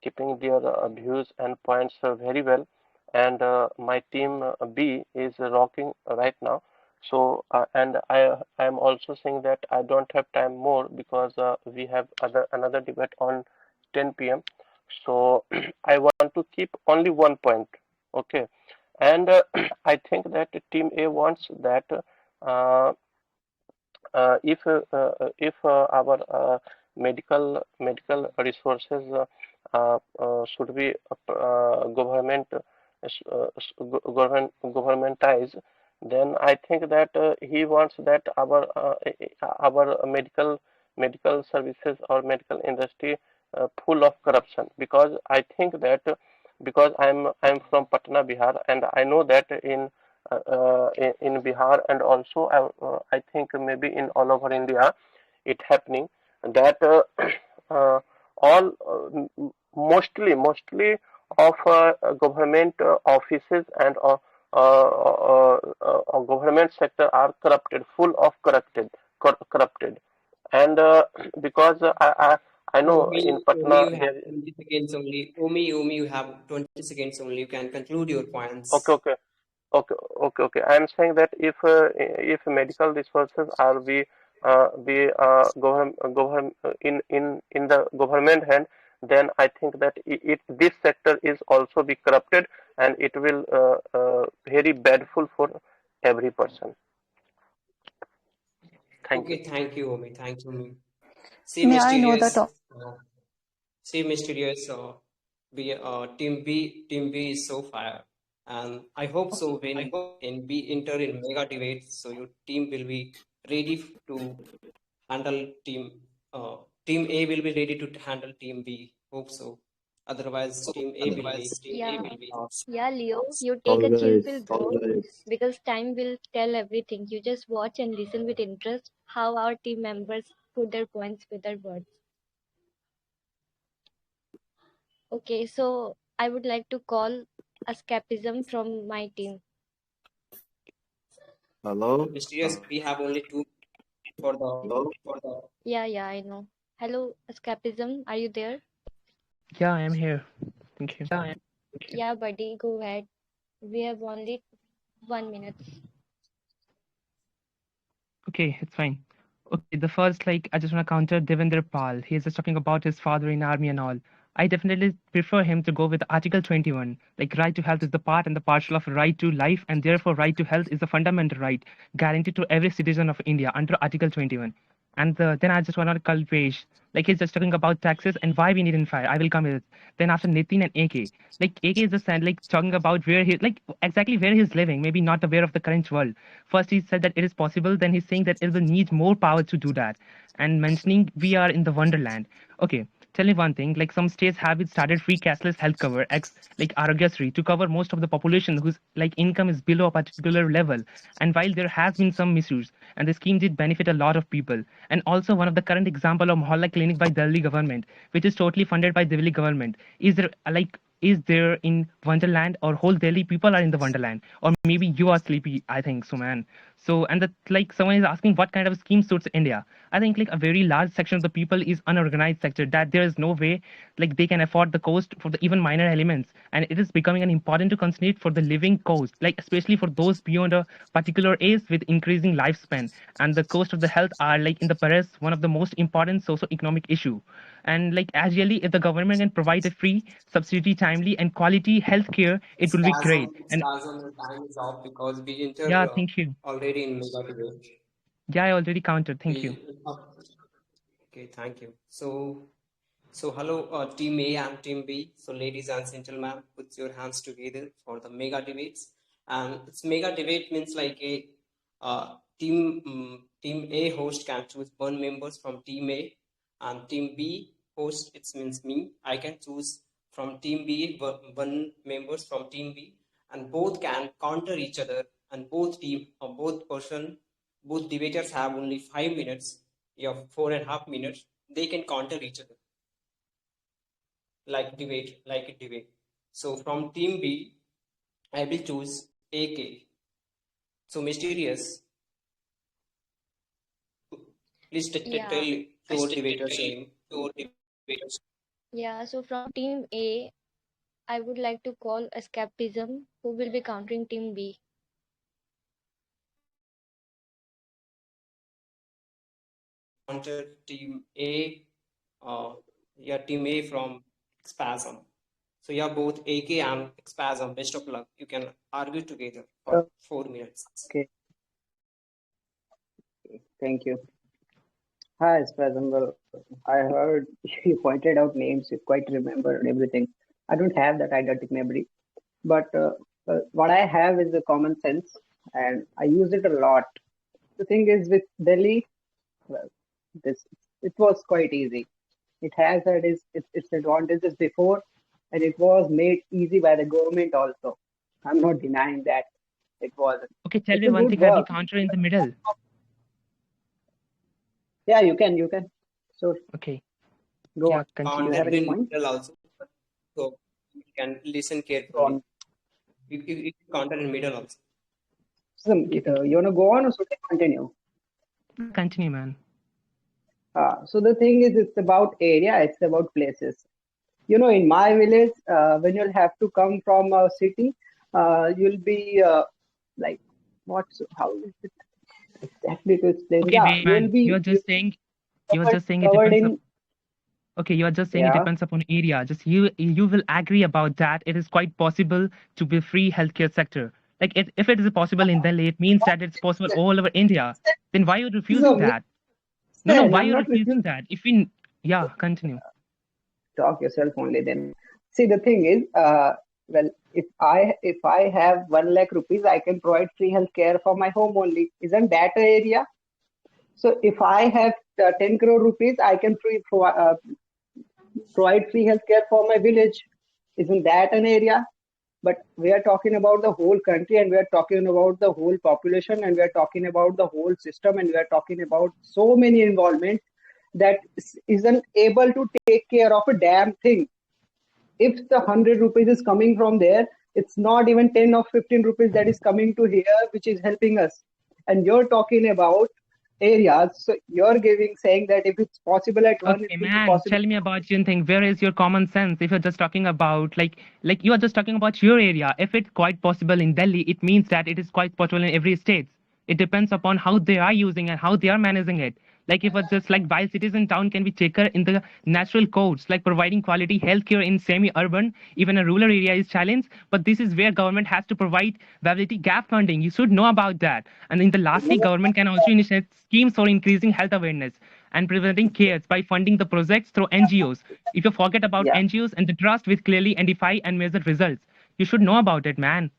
keeping their views and points very well. And my team B is rocking right now. So and I am also saying that I don't have time more because we have another debate on 10 p.m. So I want to keep only one point. Okay, and I think that Team A wants that. Uh, if our medical resources should be governmentized, then I think that he wants that our medical services or medical industry full of corruption, because I think that because I'm from Patna, Bihar, and I know that in Bihar, and also I think maybe in all over India, it happening that all mostly of government offices and government sector are corrupted, full of corrupted, and because I know in Omi, Patna you have there. 20 seconds only. Omi, you have 20 seconds only. You can conclude your Okay, points. okay. Okay. I'm saying that if medical resources are in the government hand, then I think that this sector is also be corrupted, and it will very badful for every person. Thank you. Okay, thank you, Omi. Thank you, Omi. See, May I know the mysterious. top? See, mysterious. Team B is so fire, and I hope so. When in B enter in mega debate, so your team will be ready to handle team. Team A will be ready to handle team B. Hope so. Otherwise, team A will be Yeah, lost. yeah, Leo, you take All a chill right, pill, all bro, right. because time will tell everything. You just watch and listen with interest how our team members put their points with their words. Okay, so I would like to call escapism from my team. Hello. Mysterious. We have only 2 minutes for the. Yeah, I know. Hello, escapism, are you there? Yeah, I am here. Thank you. Yeah, buddy, go ahead. We have only 1 minute. Okay, it's fine. Okay, the first, like, I just want to counter Devendra Pal. He's just talking about his father in army and all. I definitely prefer him to go with Article 21. Like, right to health is the part and the partial of right to life, and therefore right to health is a fundamental right guaranteed to every citizen of India under Article 21. And then I just want to call Page. Like, he's just talking about taxes and why we need in fire. I will come with it. Then after Nitin and AK, like AK is just like talking about where he like exactly where he's living, maybe not aware of the current world. First he said that it is possible, then he's saying that it will need more power to do that, and mentioning we are in the wonderland. Okay, tell me one thing, like some states have it started free cashless health cover like Arogyasri to cover most of the population whose like income is below a particular level. And while there has been some misuse, and the scheme did benefit a lot of people. And also one of the current example of Mohalla clinic by Delhi government, which is totally funded by Delhi government. Is there in Wonderland, or whole Delhi people are in the Wonderland, or maybe you are sleepy? I think so, man. So, and that like someone is asking what kind of scheme suits India. I think like a very large section of the people is unorganized sector that there is no way like they can afford the cost for the even minor elements, and it is becoming an important to consider for the living cost, like especially for those beyond a particular age with increasing lifespan, and the cost of the health are like in the Paris one of the most important socio-economic issue. And like as really if the government can provide a free, subsidy, timely, and quality health care, it will be great. And Spasm, your time is up because we yeah, enter thank you. already in mega debate. Yeah, I already counted. Thank you. Okay, thank you. So hello, Team A and Team B. So ladies and gentlemen, put your hands together for the mega debates. And it's mega debate means like a team A host can choose one members from Team A, and Team B host it means me. I can choose from Team B one members from Team B, and both can counter each other. And both team or both debaters have only 5 minutes. You have 4.5 minutes. They can counter each other like a debate. So from team B, I will choose AK. So mysterious. Please tell Yeah, your debater's name. yeah. So from team A, I would like to call escapism, who will be countering team B. Counter team A. Yeah, team A from Spasm. So yeah, both AK and Spasm. Best of luck. You can argue together for 4 minutes. Okay, thank you. Hi, Spazam. Well, I heard you pointed out names. You quite remembered everything. I don't have that eidetic memory, but what I have is the common sense, and I use it a lot. The thing is with Delhi, well, this it was quite easy. It has had its advantages before, and it was made easy by the government also. I'm not denying that it was. Okay, tell It's me a one good thing. I will work. counter in the middle. Yeah, you can. So Okay. go Yeah, on. Do continue, you have Counter any please. in point? middle also. So you can listen Go carefully. on. You counter in middle also. So, Okay, thank you. you wanna go on or should I continue? Continue, man. So the thing is, it's about area, it's about places. In my village, when you'll have to come from a city, you'll be like, how is it exactly to explain? Okay, Yeah, wait, man. You're covered, just saying it covered depends up. in, Okay, you are just saying it yeah. depends upon area. Just you will agree about that. It is quite possible to be free healthcare sector. Like if it is possible in Delhi, it means that it's possible all over India. Then why are you refusing So, that? No, no. listen, Why I'm are you not refusing refusing. that? If we, yeah, continue. Talk yourself only then. See, the thing is, well, if I have 1 lakh rupees, I can provide free health care for my home only. Isn't that an area? So if I have 10 crore rupees, I can provide free healthcare for my village. Isn't that an area? But we are talking about the whole country, and we are talking about the whole population, and we are talking about the whole system, and we are talking about so many involvement that isn't able to take care of a damn thing. If the 100 rupees is coming from there, it's not even 10 or 15 rupees that is coming to here, which is helping us. And you're talking about areas, so you're saying that if it's possible at one, it Okay, will be man, possible. tell me about your thing. Where is your common sense? If you're just talking about like you are just talking about your area. If it's quite possible in Delhi, it means that it is quite possible in every state. It depends upon how they are using and how they are managing it. Like if it's just like while cities and town can be checker in the natural codes, like providing quality healthcare in semi-urban, even a rural area is challenged. But this is where government has to provide viability gap funding. You should know about that. And in the lastly, government can also initiate schemes for increasing health awareness and preventing cares by funding the projects through NGOs. If you forget about Yeah, NGOs and the trust with clearly identify and measure results, you should know about it, man.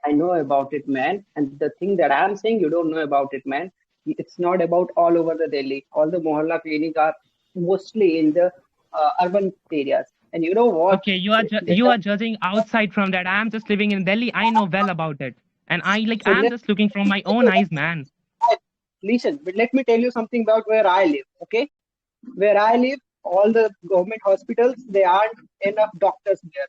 I know about it, man. And the thing that I'm saying, you don't know about it, man. It's not about all over the Delhi. All the mohalla clinics are mostly in the urban areas. And you know what? Okay, They you have, are judging outside from that. I am just living in Delhi. I know well about it, and so I am just looking from my own eyes, man. listen, but let me tell you something about where I live. Okay, where I live, all the government hospitals, they aren't enough doctors there.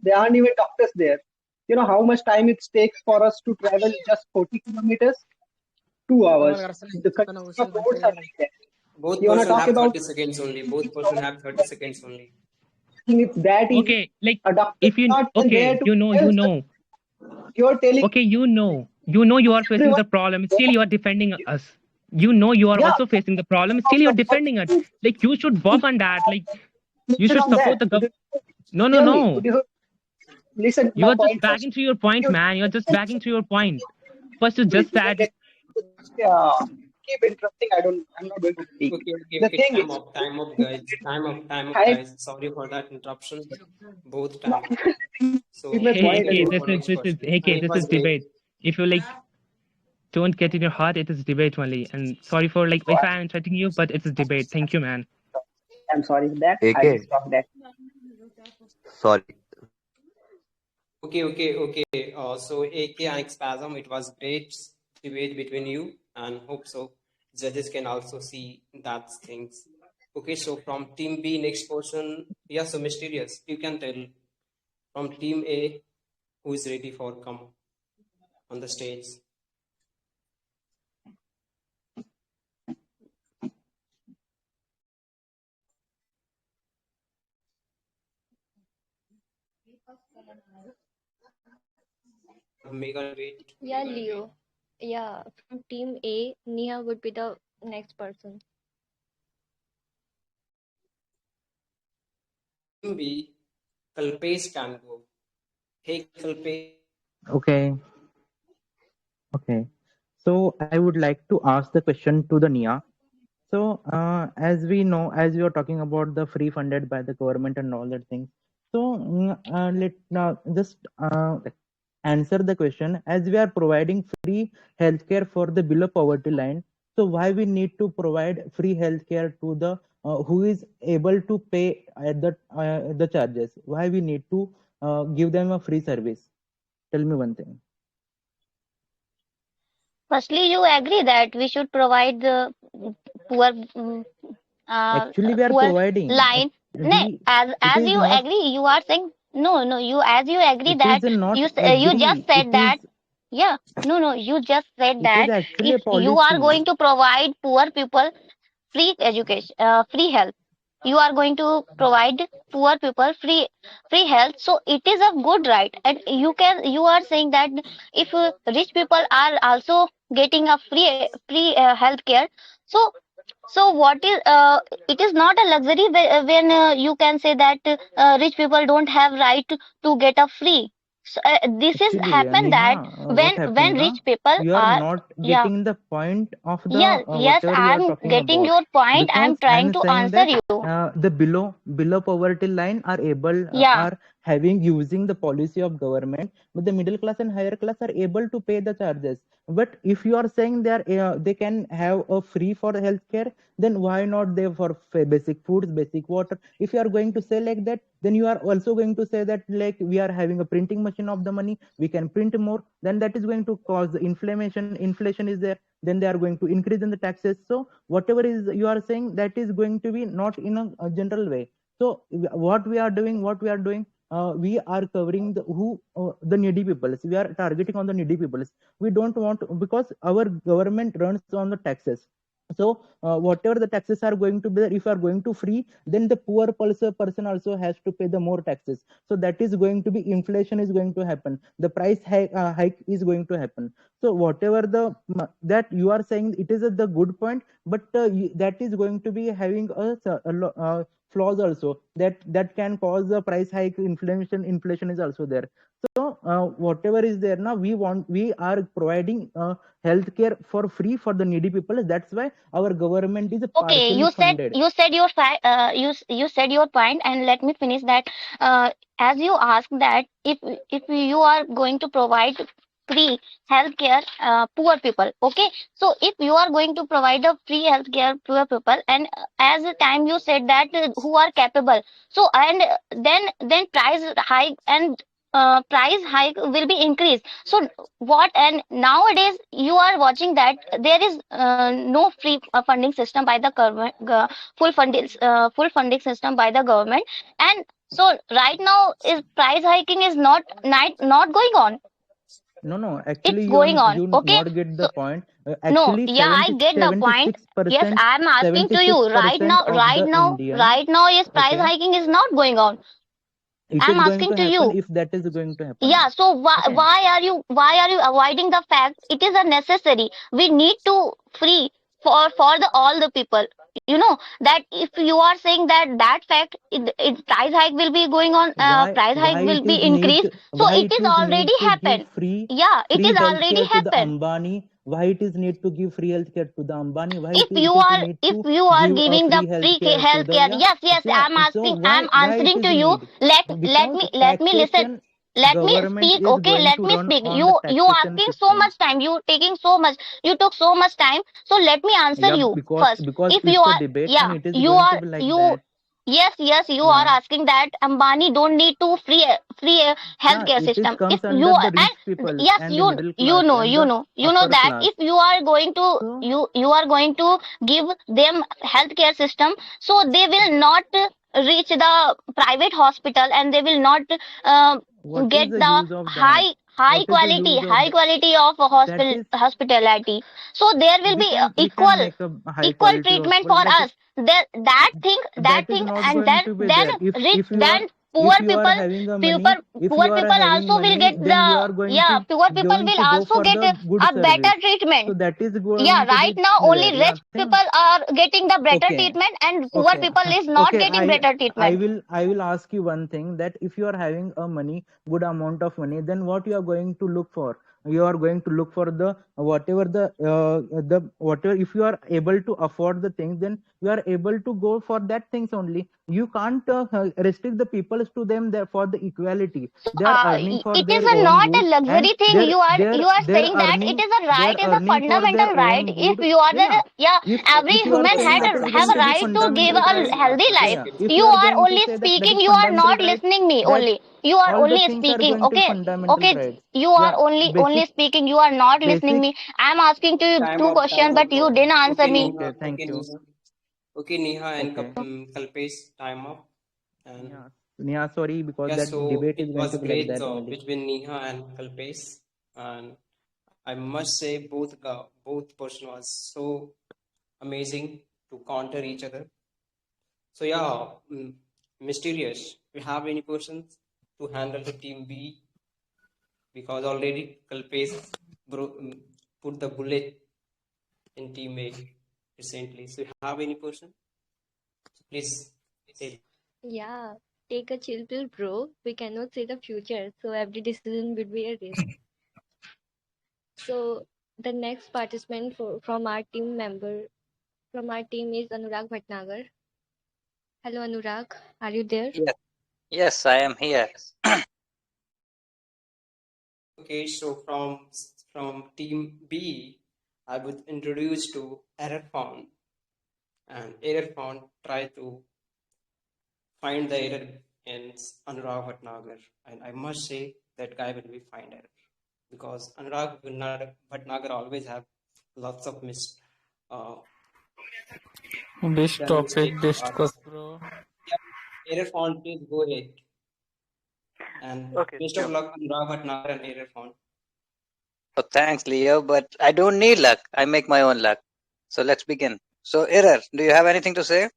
There aren't even doctors there. You know how much time it takes for us to travel just 40 kilometers? 2 hours. The consumer codes are like that. Both You wanna person talk have about 30 seconds only. Both person have 30 seconds only. if that is Okay, like a doctor if is you not even there okay, to you help, know. you're telling Okay, you are facing everyone. the problem. Still, you are defending us. You are Yeah, also facing the problem. Still, you're defending it. Like you should work on that. Like you listen should on support that. the Would gov. you No, hear me? Would no. you listen to You my are just point first? backing to your point, You man. You're just listen, backing to your point. First, you please just said, let keep interrupting. I'm not going to speak. The Okay. thing is, Time up, guys. Time up, I guys. Sorry for that interruption, but both no, time up. with So my hey, point we and can okay, go everything. for next question. And it this was is great. debate. If you like don't get in your heart, it is debate only. And sorry for like So if I'm interrupting you, but it's a debate. Thank you, man. I'm sorry for that. I will AK, stop that. sorry. Okay. So AK and Spasm, it was great debate between you, and hope so judges can also see that things. Okay, so from team B, next person. Yeah, so mysterious. You can tell from team A who is ready for come on the stage. Mega debate. Yeah, Leo. Yeah, from team A, Nia would be the next person. Team B, Kalpesh can go. Hey Kalpesh. Okay. Okay. So I would like to ask the question to the Nia. So as we know, as you are talking about the free funded by the government and all that things. So let just answer the question. As we are providing free healthcare for the below poverty line, so why we need to provide free healthcare to the who is able to pay at the charges? Why we need to give them a free service? Tell me one thing. Firstly, you agree that we should provide the poor Actually, we are poor providing. line. No, We it as is you not. agree, you are saying no. You as you agree It is that not you just agree. It said that. is. Yeah, no. You just said It is that actually if a you are policy. going to provide poor people free education, free health, you are going to provide poor people free health. So it is a good right, and you are saying that if rich people are also getting a free health care, so what is it is not a luxury when you can say that rich people don't have right to get a free. So, this is Actually, happen that Neha, what when happened na? rich people You are are, not yeah, getting the point of the yes, whatever you are I'm talking getting about, your point. I'm because trying I'm to saying answer that you. the below poverty line are able Yeah. are having using the policy of government, but the middle class and higher class are able to pay the charges. But if you are saying they can have a free for healthcare, then why not they for basic foods, basic water? If you are going to say like that, then you are also going to say that like we are having a printing machine of the money, we can print more, then that is going to cause inflation is there, then they are going to increase in the taxes. So whatever is you are saying, that is going to be not in a general way. So what we are doing, we are covering the needy peoples. We are targeting on the needy peoples. We don't want, because our government runs on the taxes. So whatever the taxes are going to be there, if you are going to free, then the poor person also has to pay the more taxes. So that is going to be, inflation is going to happen, the price hike is going to happen. So whatever that you are saying, it is the good point, but that is going to be having flaws also, that can cause a price hike. Inflation is also there. So whatever is there now, we are providing healthcare for free for the needy people. That's why our government is Okay, partially funded. you said your point, and let me finish that. As you asked that if you are going to provide free healthcare poor people, okay. So if you are going to provide a free healthcare poor people, and as the time you said that who are capable, so and then price hike will be increased. So what, and nowadays you are watching that there is no free funding system by the government, full funding system by the government. And so right now is price hiking is not going on. No, actually It's you going on. you Okay, not get the so point. no, Actually yeah, I get the point. Yes, 76% I'm asking to you right 76% now, of the Indian, right now is price okay, hiking is not going on. it I'm is going asking to to happen you. if that is going to happen. Yeah, so Okay. why are you avoiding the fact it is a necessary? We need to free for the all the people. You know that if you are saying that fact, price hike will be going on. Price hike Why will it be is need increased. So why it it is is need already to give happened. free Yeah, it is already healthcare to the happened. Ambani? Why it is need to give free healthcare to the Ambani? Why it is need If to you are give a giving the free free healthcare to health the, care, yeah, yes, yeah. So I'm why it answering is to you. need? Let Because me listen. taxation, Let me government speak. is Okay, going let to me run speak. on the You taxation asking so system. much time. You took so much time. So let me answer Yeah, you because first. If you it's a are, debate and yeah, it is you going to are be like you. that. Yes, you are Yeah. asking that Ambani don't need to free Yeah, healthcare it is system. If comes you under the rich and people yes, and the middle class and the you know upper that class. if you are going to So you are going to give them healthcare system, so they will not reach the private hospital and they will not uh, what is get the the use of that? high What is the quality use of of that? Is hospitality. So there will be we can make a high equal quality of treatment for like us. That that is thing, not and going to be then there. rich, then If you are having a money, if poor you are people having also will money, get then you the, are yeah, poor people will go also for get the good a better service. treatment. So that is Yeah, going to right be now only there. Yeah, rich people are getting the better okay. treatment and poor Okay, people is not okay. getting better treatment. I will ask you one thing, that if you are having a money, good amount of money, then what you are going to look for? You are going to look for the whatever the whatever. If you are able to afford the things, then you are able to go for that things only. You can't restrict the people to them there for the equality. They are earning for It is their own not a good, and luxury thing. You are they're saying that it earning is a right, is a for their fundamental right. own If good. you are Yeah, yeah, every if you are human saying had that is have going a to be right to give fundamental a right, healthy life. yeah, if You you are are going to only say that that speaking. is You are fundamental not right, listening me that only. You are all the only things are speaking. going to Okay, fundamental okay. rights. You are Yeah, only basic speaking. You are not listening basic me. I am asking to you two Time questions, up, but you didn't answer okay, me. Neha. okay, thank Okay, you. Neha. Okay, Neha and Okay, Kalpesh, time up. And yeah, yeah, sorry, because yeah, that so debate it is going was to be like great that only. between Neha and Kalpesh. And I must say both person was so amazing to counter each other. So yeah, mysterious. We have any persons to handle the team B, because already Kalpesh put the bullet in team A recently. So you have any person? So please tell. Yeah, take a chill pill, bro. We cannot see the future, so every decision would be a risk. So the next participant from our team is Anurag Bhatnagar. Hello, Anurag. Are you there? Yes, I am here. Okay, so from team B, I would introduce to error found, and error found try to find the error in Anurag Bhatnagar, and I must say that guy will be find error, because Bhatnagar always have lots of uh, Best done topic, mistakes. best course, bro. Yeah, error found, please go ahead, and Okay, best of sure. luck Anurag Bhatnagar and error found. Oh, thanks, Leo, but I don't need luck. I make my own luck. So let's begin. So, Error, do you have anything to say?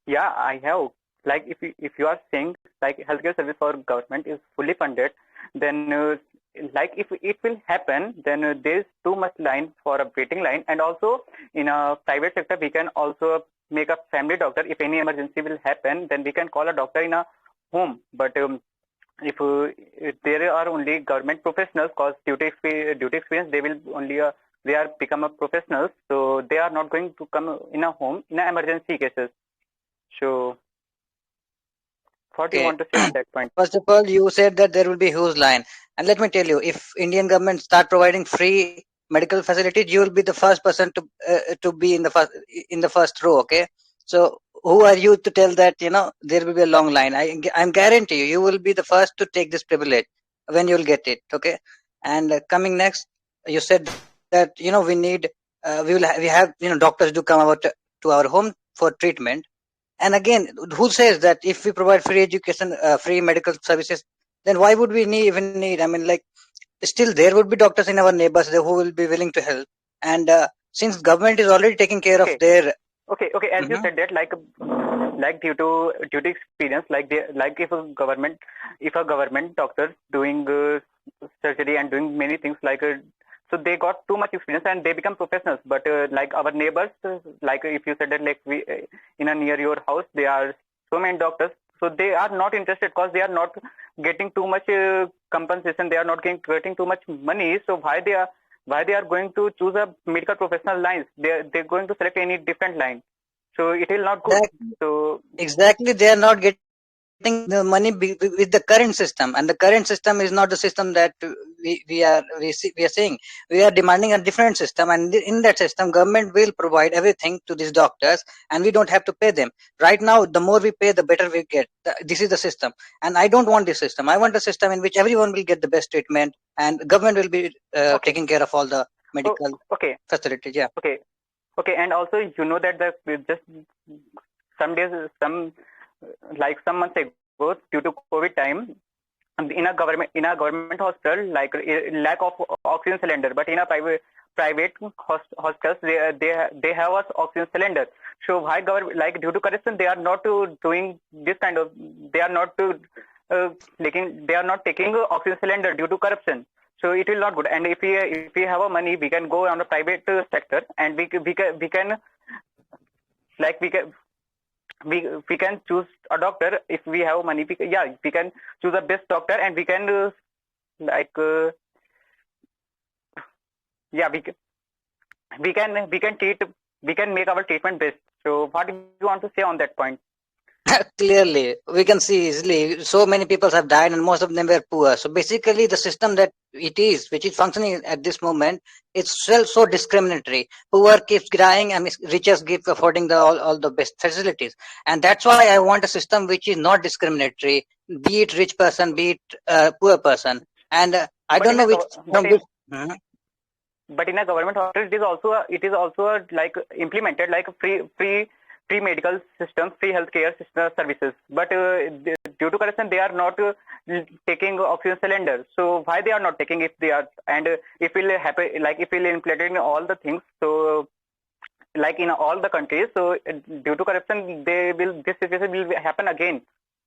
Yeah, I have. Like if you are saying like healthcare service for government is fully funded, then like if it will happen, then there is too much line for a waiting line, and also in a private sector we can also make a family doctor. If any emergency will happen, then we can call a doctor in a home. But if there are only government professionals, cause duty experience, they will only they are become a professionals, so they are not going to come in a home in a emergency cases. So what do you Okay. want to say on that point? First of all, you said that there will be huge line, and let me tell you, if Indian government start providing free medical facilities, you will be the first person to be in the first row. Okay, so who are you to tell that there will be a long line? I'm guarantee you will be the first to take this privilege when you'll get it. Okay, and coming next, you said that we need we have doctors do come about to our home for treatment. And again, who says that if we provide free education, free medical services, then why would we even need? I mean, like still there would be doctors in our neighbors who will be willing to help. And since government is already taking care of Okay. their Okay. As you said that, like due to experience, like if a government doctor doing surgery and doing many things so they got too much experience and they become professionals. But like our neighbors, like if you said that like we in a near your house there are so many doctors, so they are not interested because they are not getting too much compensation. They are not getting too much money. So why they are going to choose a medical professional lines? They're going to select any different line. So it will not good. So exactly they are not getting the money with the current system, and the current system is not the system that we are saying. We are demanding a different system, and in that system government will provide everything to these doctors and we don't have to pay them. Right now the more we pay the better we get. This is the system, and I don't want this system. I want a system in which everyone will get the best treatment and government will be okay. taking care of all the medical Okay. facilities. Yeah. Okay, and also you know that just some days, some months ago, due to COVID time, in a government hospital, lack of oxygen cylinder, but in a private hospitals they have a oxygen cylinder. So why government, like due to corruption, they are not doing this kind of, they are not they are not taking oxygen cylinder due to corruption. So it will not good. And if we have a money, we can go on the private sector, and we can like we can choose a doctor. If we have money, we can choose the best doctor, and we can we can make our treatment best. So what do you want to say on that point? Clearly we can see easily so many people have died and most of them were poor. So basically the system that which is functioning at this moment, it's so discriminatory. Poor keeps dying and riches keep affording all the best facilities. And that's why I want a system which is not discriminatory, be it rich person, be it poor person. And I don't know which from which. But in a government hospital, it is also implemented like free medical system, free healthcare system services. But due to corruption, they are not taking oxygen cylinder. So why they are not taking if they are, and if will happen, like if will implemented in all the things, so like in all the countries, so due to corruption, this situation will happen again.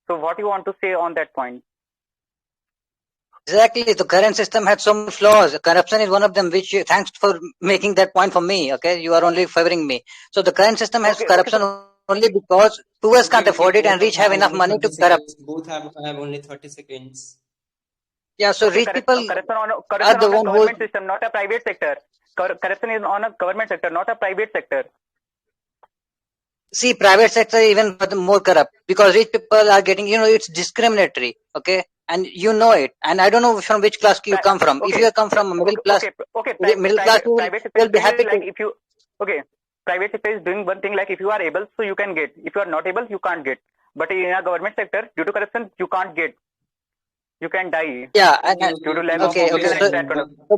So what you want to say on that point? Exactly. The current system had so many flaws. Corruption is one of them, which thanks for making that point for me. Okay. You are only favoring me. So the current system has corruption only because poor can't afford it and rich have enough money to corrupt. Both have only 30 seconds. Yeah. So rich people corruption are on the a one government who. system, not a private sector. Corruption is on a government sector, not a private sector. See, private sector even more corrupt because rich people are getting, it's discriminatory. Okay. And you know it. And I don't know from which class you come from. If you come from a middle class, middle class, you will be happy to. If you, private sector is doing one thing, like if you are able, so you can get. If you are not able, you can't get. But in a government sector, due to corruption, you can't get. You can die. Yeah. Due to lack Okay. of Okay. So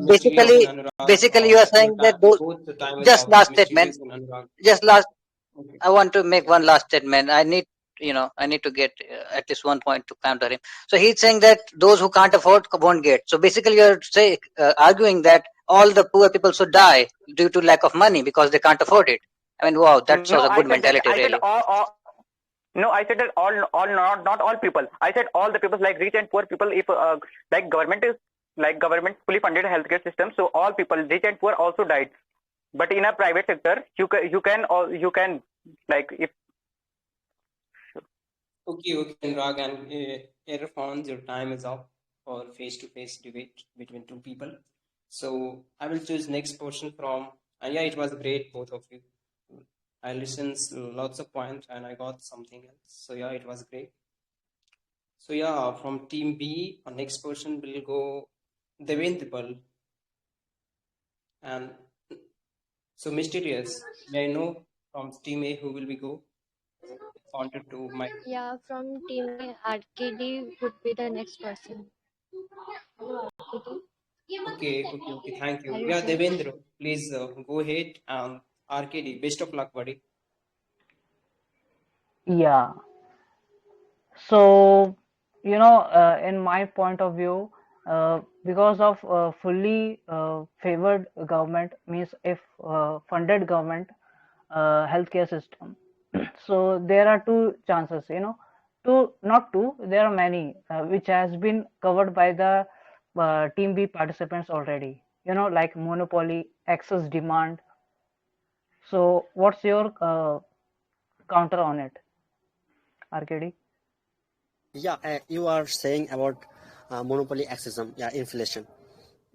Basically, you are saying that those. Just last statement. Just last. I want to make one last statement. I need to get at least one point to counter him. So he's saying that those who can't afford won't get. So basically, you're arguing that all the poor people should die due to lack of money because they can't afford it. I mean, wow, that's a good mentality, really. No, I said that not all people. I said all the people, like rich and poor people. If like government fully funded healthcare system, so all people, rich and poor, also died. But in a private sector, you can like if. Okay, Anurag and Irfan, your time is up for face-to-face debate between two people. So I will choose next person from, and yeah, it was great, both of you. I listened lots of points and I got something else. So yeah, it was great. So yeah, from team B, our next person will go Devendipal. And so mysterious, may I know from team A who will we go? Wanted to my. Yeah, from team A, RKD would be the next person. Okay, thank you. Are you Yeah, there? Devendra, please go ahead and RKD, best of luck, buddy. Yeah. So, in my point of view, because of fully favored government, means if funded government healthcare system. So there are two chances, two, not two, there are many, which has been covered by the team B participants already, like monopoly, excess demand. So what's your counter on it, RKD? Yeah, you are saying about monopoly accessism, yeah, inflation.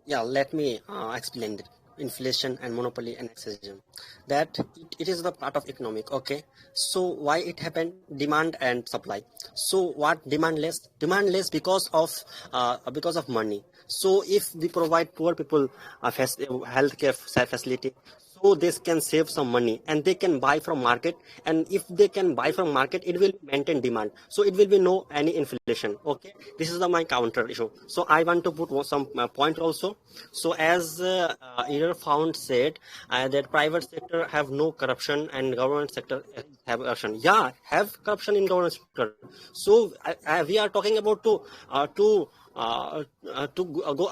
Yeah, let me explain it. Inflation and monopoly and accessism. That it is the part of economic. Okay, so why it happened? Demand and supply. So what demand less? Demand less because of money. So if we provide poor people healthcare facility, so this can save some money and they can buy from market, and if they can buy from market, it will maintain demand, so it will be no any inflation. Okay, this is my counter issue. So I want to put some point also. So as either found said that private sector have no corruption and government sector have corruption. Yeah, have corruption in government sector. So we are talking about go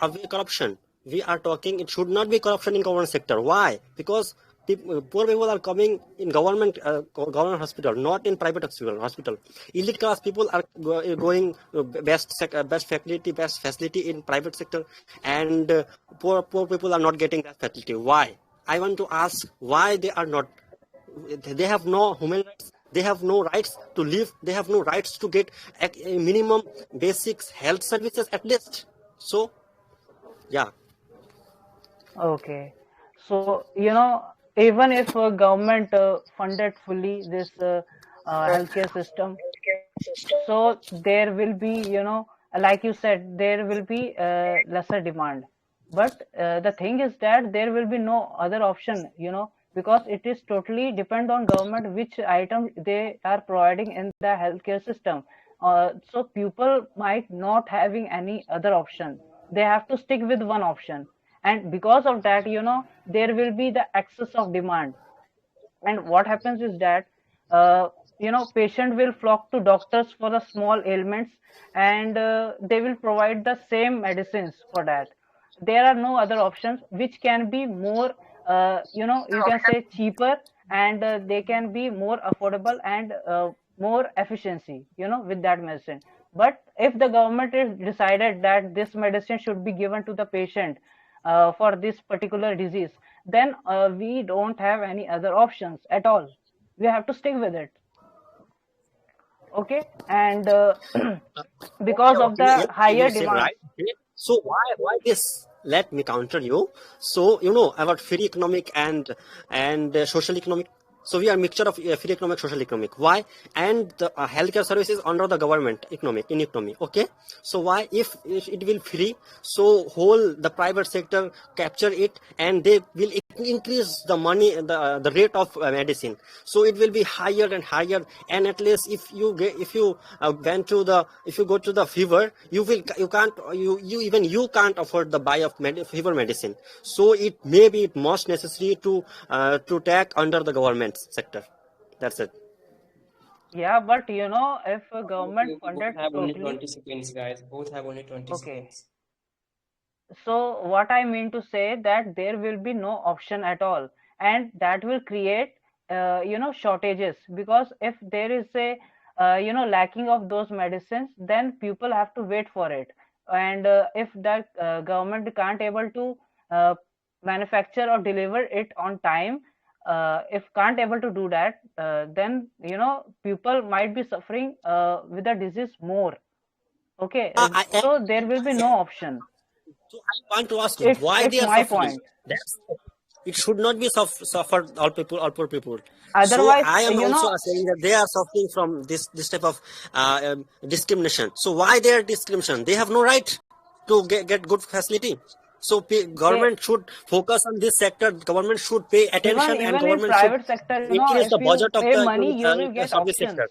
away corruption. We are talking it should not be corruption in government sector. Why? Because poor people are coming in government hospital, not in private hospital. Elite class people are going best facility in private sector, and poor people are not getting that facility. Why? I want to ask why they are not. They have no human rights. They have no rights to live. They have no rights to get a minimum basics health services at least. So yeah. Okay, so even if government funded fully this healthcare system, so there will be, like you said, there will be lesser demand. But the thing is that there will be no other option, because it is totally depend on government which item they are providing in the healthcare system. So people might not having any other option. They have to stick with one option, and because of that, there will be the excess of demand. And what happens is that patient will flock to doctors for the small ailments, and they will provide the same medicines for that. There are no other options which can be more, you can say cheaper, and they can be more affordable and more efficiency, with that medicine. But if the government is decided that this medicine should be given to the patient for this particular disease, then we don't have any other options at all. We have to stick with it. Okay, and because Okay, of okay, the you, higher you said demands. right. Okay. So why this? Let me counter you. So about free economic and social economic. So we are mixture of free economic, social economic. Why? And the healthcare services under the government economic in economy. Okay. So why if it will free? So whole the private sector capture it, and they will increase the money, the rate of medicine. So it will be higher and higher, and at least if you went to the if you go to the fever, you can't afford the buy of fever medicine. So it may be it most necessary to take under the government sector. That's it. Yeah, but if a Okay, government okay, both funded have only totally. 20 seconds, guys. Both have only 20 Okay, seconds. so what I mean to say that there will be no option at all, and that will create shortages, because if there is a lacking of those medicines, then people have to wait for it. And if the government can't able to uh, manufacture or deliver it on time, if can't able to do that, then people might be suffering with the disease more. Okay, I so there will be no option. So I want to ask why It's they are my suffering. point. That's it should not be suffered all people, all poor people. So Otherwise, I am also saying that they are suffering from this type of discrimination. So why they are discrimination? They have no right to get good facility. So they government should focus on this sector. Government should pay even attention, and even in government should private sector, increase if the you budget of pay the money, you will get service options. sector.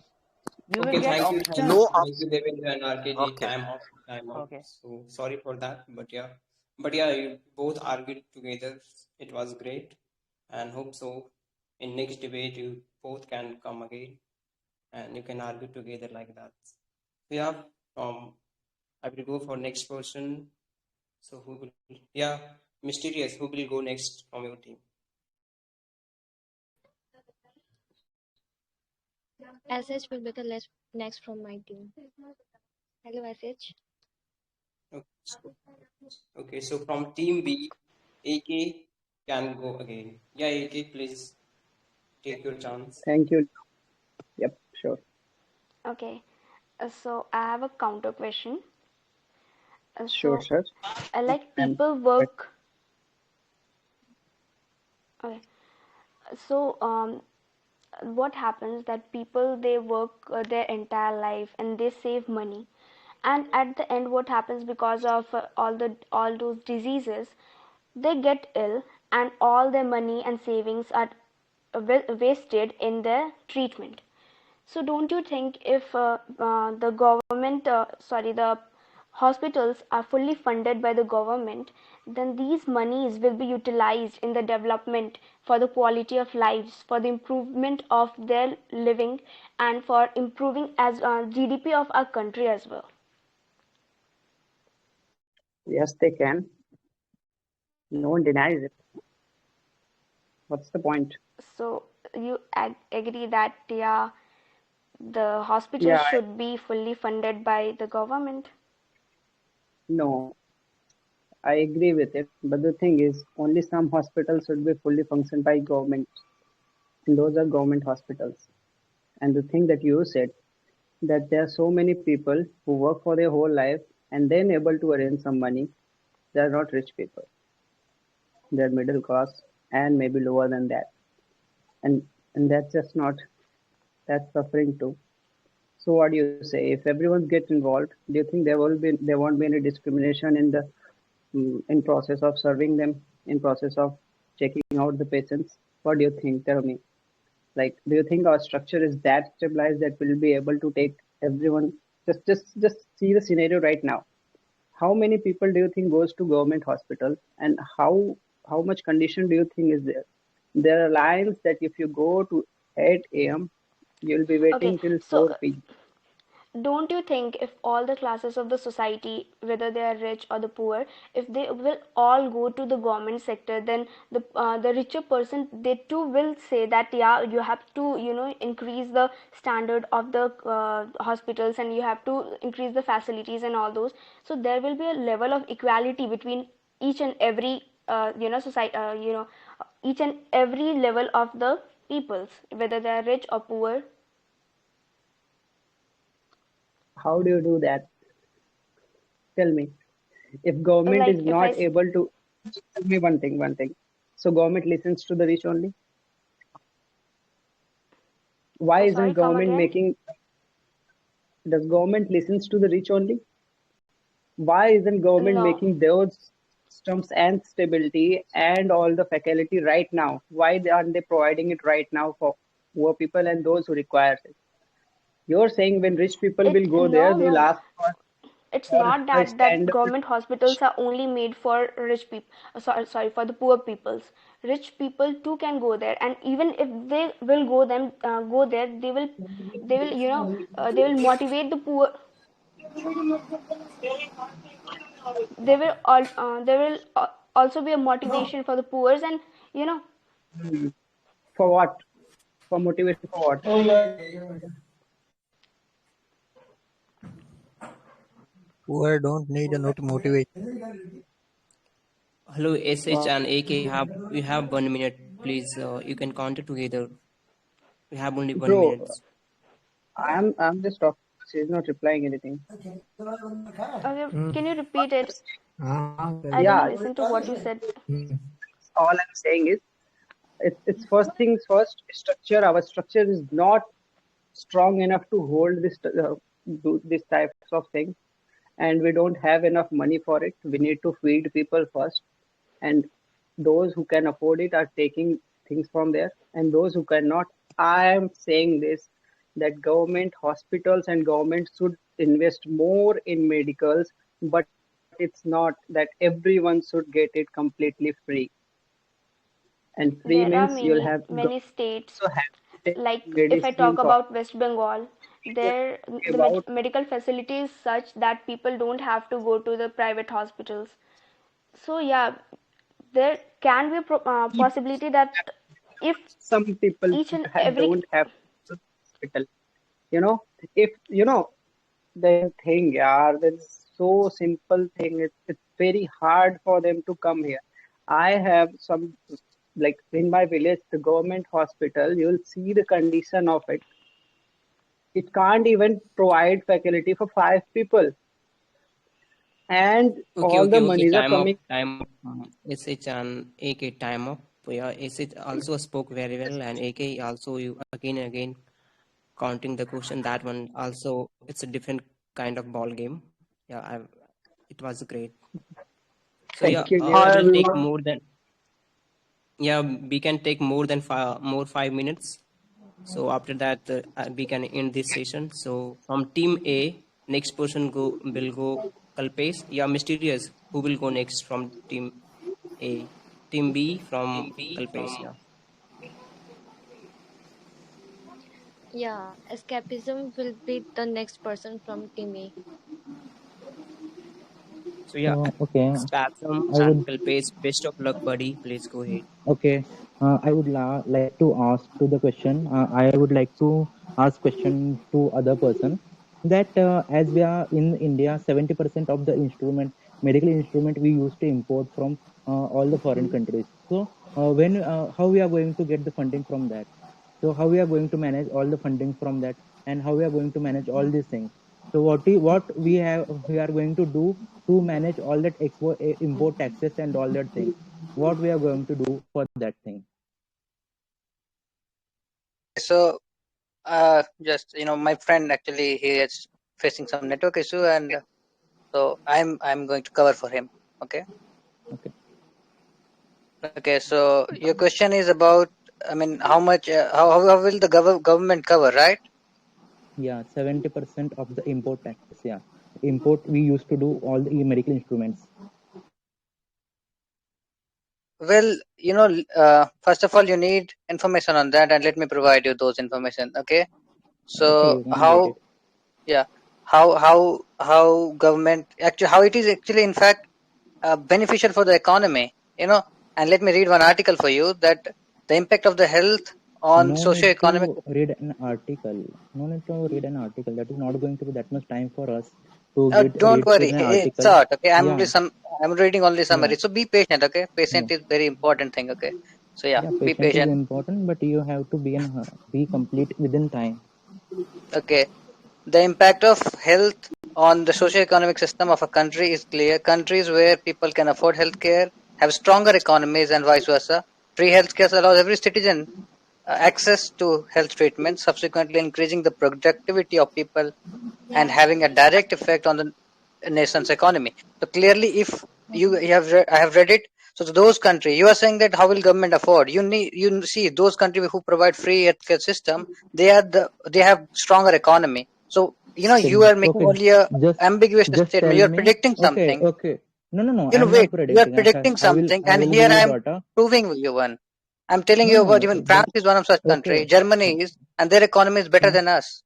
You will Okay, get thank options. No. you, thank you, Devendra and RKG. Okay. Time off, time out. Okay. So sorry for that, but yeah, you both argued together. It was great, and hope so. In next debate, you both can come again, and you can argue together like that. So yeah, I will go for next person. So who will? Yeah, mysterious. Who will go next from your team? SH will be the next from my team. Hello, SH. Okay, so from team B, AK can go again. Yeah, AK, please take your chance. Thank you. Yep, sure. Okay, so I have a counter question. Sure, So, sir. like And people work. Okay, so what happens that people they work their entire life and they save money, and at the end, what happens because of all those diseases, they get ill, and all their money and savings are wasted in their treatment. So don't you think if the government, the hospitals are fully funded by the government, then these monies will be utilized in the development for the quality of lives, for the improvement of their living, and for improving as GDP of our country as well? yes, they can. No one denies it. What's the point? So you agree that yeah, the hospitals Yeah, should be fully funded by the government? no, I agree with it. But the thing is, only some hospitals should be fully functioned by government, and those are government hospitals. And the thing that you said, that there are so many people who work for their whole life and then able to arrange some money, they are not rich people. They're middle class and maybe lower than that. And that's just not, that's suffering too. So what do you say? If everyone gets involved, do you think there won't be any discrimination in the in process of serving them, in process of checking out the patients? What do you think? Tell me. Like, do you think our structure is that stabilized that we'll be able to take everyone? Just see the scenario right now. How many people do you think goes to government hospital, and how much condition do you think is there? There are lines that if you go to 8 a.m., you'll be Okay, waiting till so 4 p.m. don't you think if all the classes of the society, whether they are rich or the poor, if they will all go to the government sector, then the richer person, they too will say that yeah, you have to increase the standard of the hospitals, and you have to increase the facilities and all those. So there will be a level of equality between each and every society, each and every level of the peoples, whether they are rich or poor. How do you do that? Tell me. If government Like is if not able to, tell me one thing. So government listens to the rich only. Why isn't Sorry, come government again. making? Does government listens to the rich only? Why isn't government No, making those systems and stability and all the faculty right now? Why aren't they providing it right now for poor people and those who require it? You're saying when rich people will it go there, no they'll no. ask It's for not high that standard. government hospitals are only made for rich people. Sorry, for the poor peoples. Rich people too can go there, and even if they will go there, they will they will motivate the poor. There will also be a motivation for the poor, and you know For what? For motivation for what? Poor don't need a not motivation. Hello, SH Uh, and AK. You have 1 minute, please. You can count it together. We have only one bro, minute. I'm just talking. She's not replying anything. okay, can you repeat it? I Yeah, didn't listen to what you said. all I'm saying is it's first things first. Structure. Our structure is not strong enough to hold do this types of things, and we don't have enough money for it. We need to feed people first, and those who can afford it are taking things from there, and those who cannot. I am saying this, that government hospitals and government should invest more in medicals, but it's not that everyone should get it completely free. And free There means are you'll have many states, also have to take like if I talk medicines or about West Bengal, there the about medical facility is such that people don't have to go to the private hospitals. So yeah, there can be possibility that if Some people each and every don't have hospital. You know, if you know the thing, yeah, that's so simple thing. It's very hard for them to come here. I have some, like in my village, the government hospital. You'll see the condition of it. It can't even provide faculty for 5 people, and Okay, all the okay, okay. monies are Time up, coming. time up. SH and AK, time up. Yeah, SH also spoke very well, and AK also you again and again counting the question. That one also it's a different kind of ball game. Yeah, it was great. So yeah, Thank you, I Neeraj. will take more than yeah we can take more than 5 minutes. So after that we can end this session. So from team A, next person will go Kalpesh. Yeah, mysterious. Who will go next from team A? Team B from Kalpesh. Yeah. Yeah, escapism will be the next person from team A. So yeah, Okay, Spasm I and would. Kalpesh, best of luck, buddy. Please go ahead. Okay, I would like to ask to the question. I would like to ask question to other person that as we are in India, 70% of the medical instrument we used to import from all the foreign countries. So when how we are going to get the funding from that? So how we are going to manage all the funding from that, and how we are going to manage all these things? So what we are going to do to manage all that import taxes and all that things? What we are going to do for that thing? So just my friend actually he is facing some network issue, and so I'm going to cover for him. Okay. Okay. Okay. So your question is about, I mean, how much how will the government cover, right? Yeah, 70% of the import taxes. Yeah, import we used to do all the medical instruments. Well, first of all, you need information on that, and let me provide you those information. Okay. Okay, So you can get it. yeah, how government actually, how it is actually in fact beneficial for the economy, and let me read one article for you that the impact of the health on No need socio-economic. to read an article. No need to read an article. That is not going to be that much time for us to Don't read through worry, an it's article. short. Okay, Yeah, I'm reading only yeah, summary, so be patient. Okay, yeah. patient is very important thing. Okay, so yeah, Yeah, be patient is patient. important, but you have to be complete within time. Okay, the impact of health on the socio-economic system of a country is clear. Countries where people can afford healthcare have stronger economies, and vice versa. Free healthcare allows every citizen access to health treatment, subsequently increasing the productivity of people and having a direct effect on the nation's economy. So clearly, if I have read it. So to those countries, you are saying that how will government afford? You see those countries who provide free healthcare system, they have stronger economy. So you are making Okay, only a just ambiguous just statement. tell You are me. predicting Okay, something. okay. No, no, no. I'm Wait, not you are predicting. predicting something, I and will here give I you am data. proving you one. I'm telling No, you no. about even That France is one of such country. okay. Germany is, and their economy is better Hmm. than us.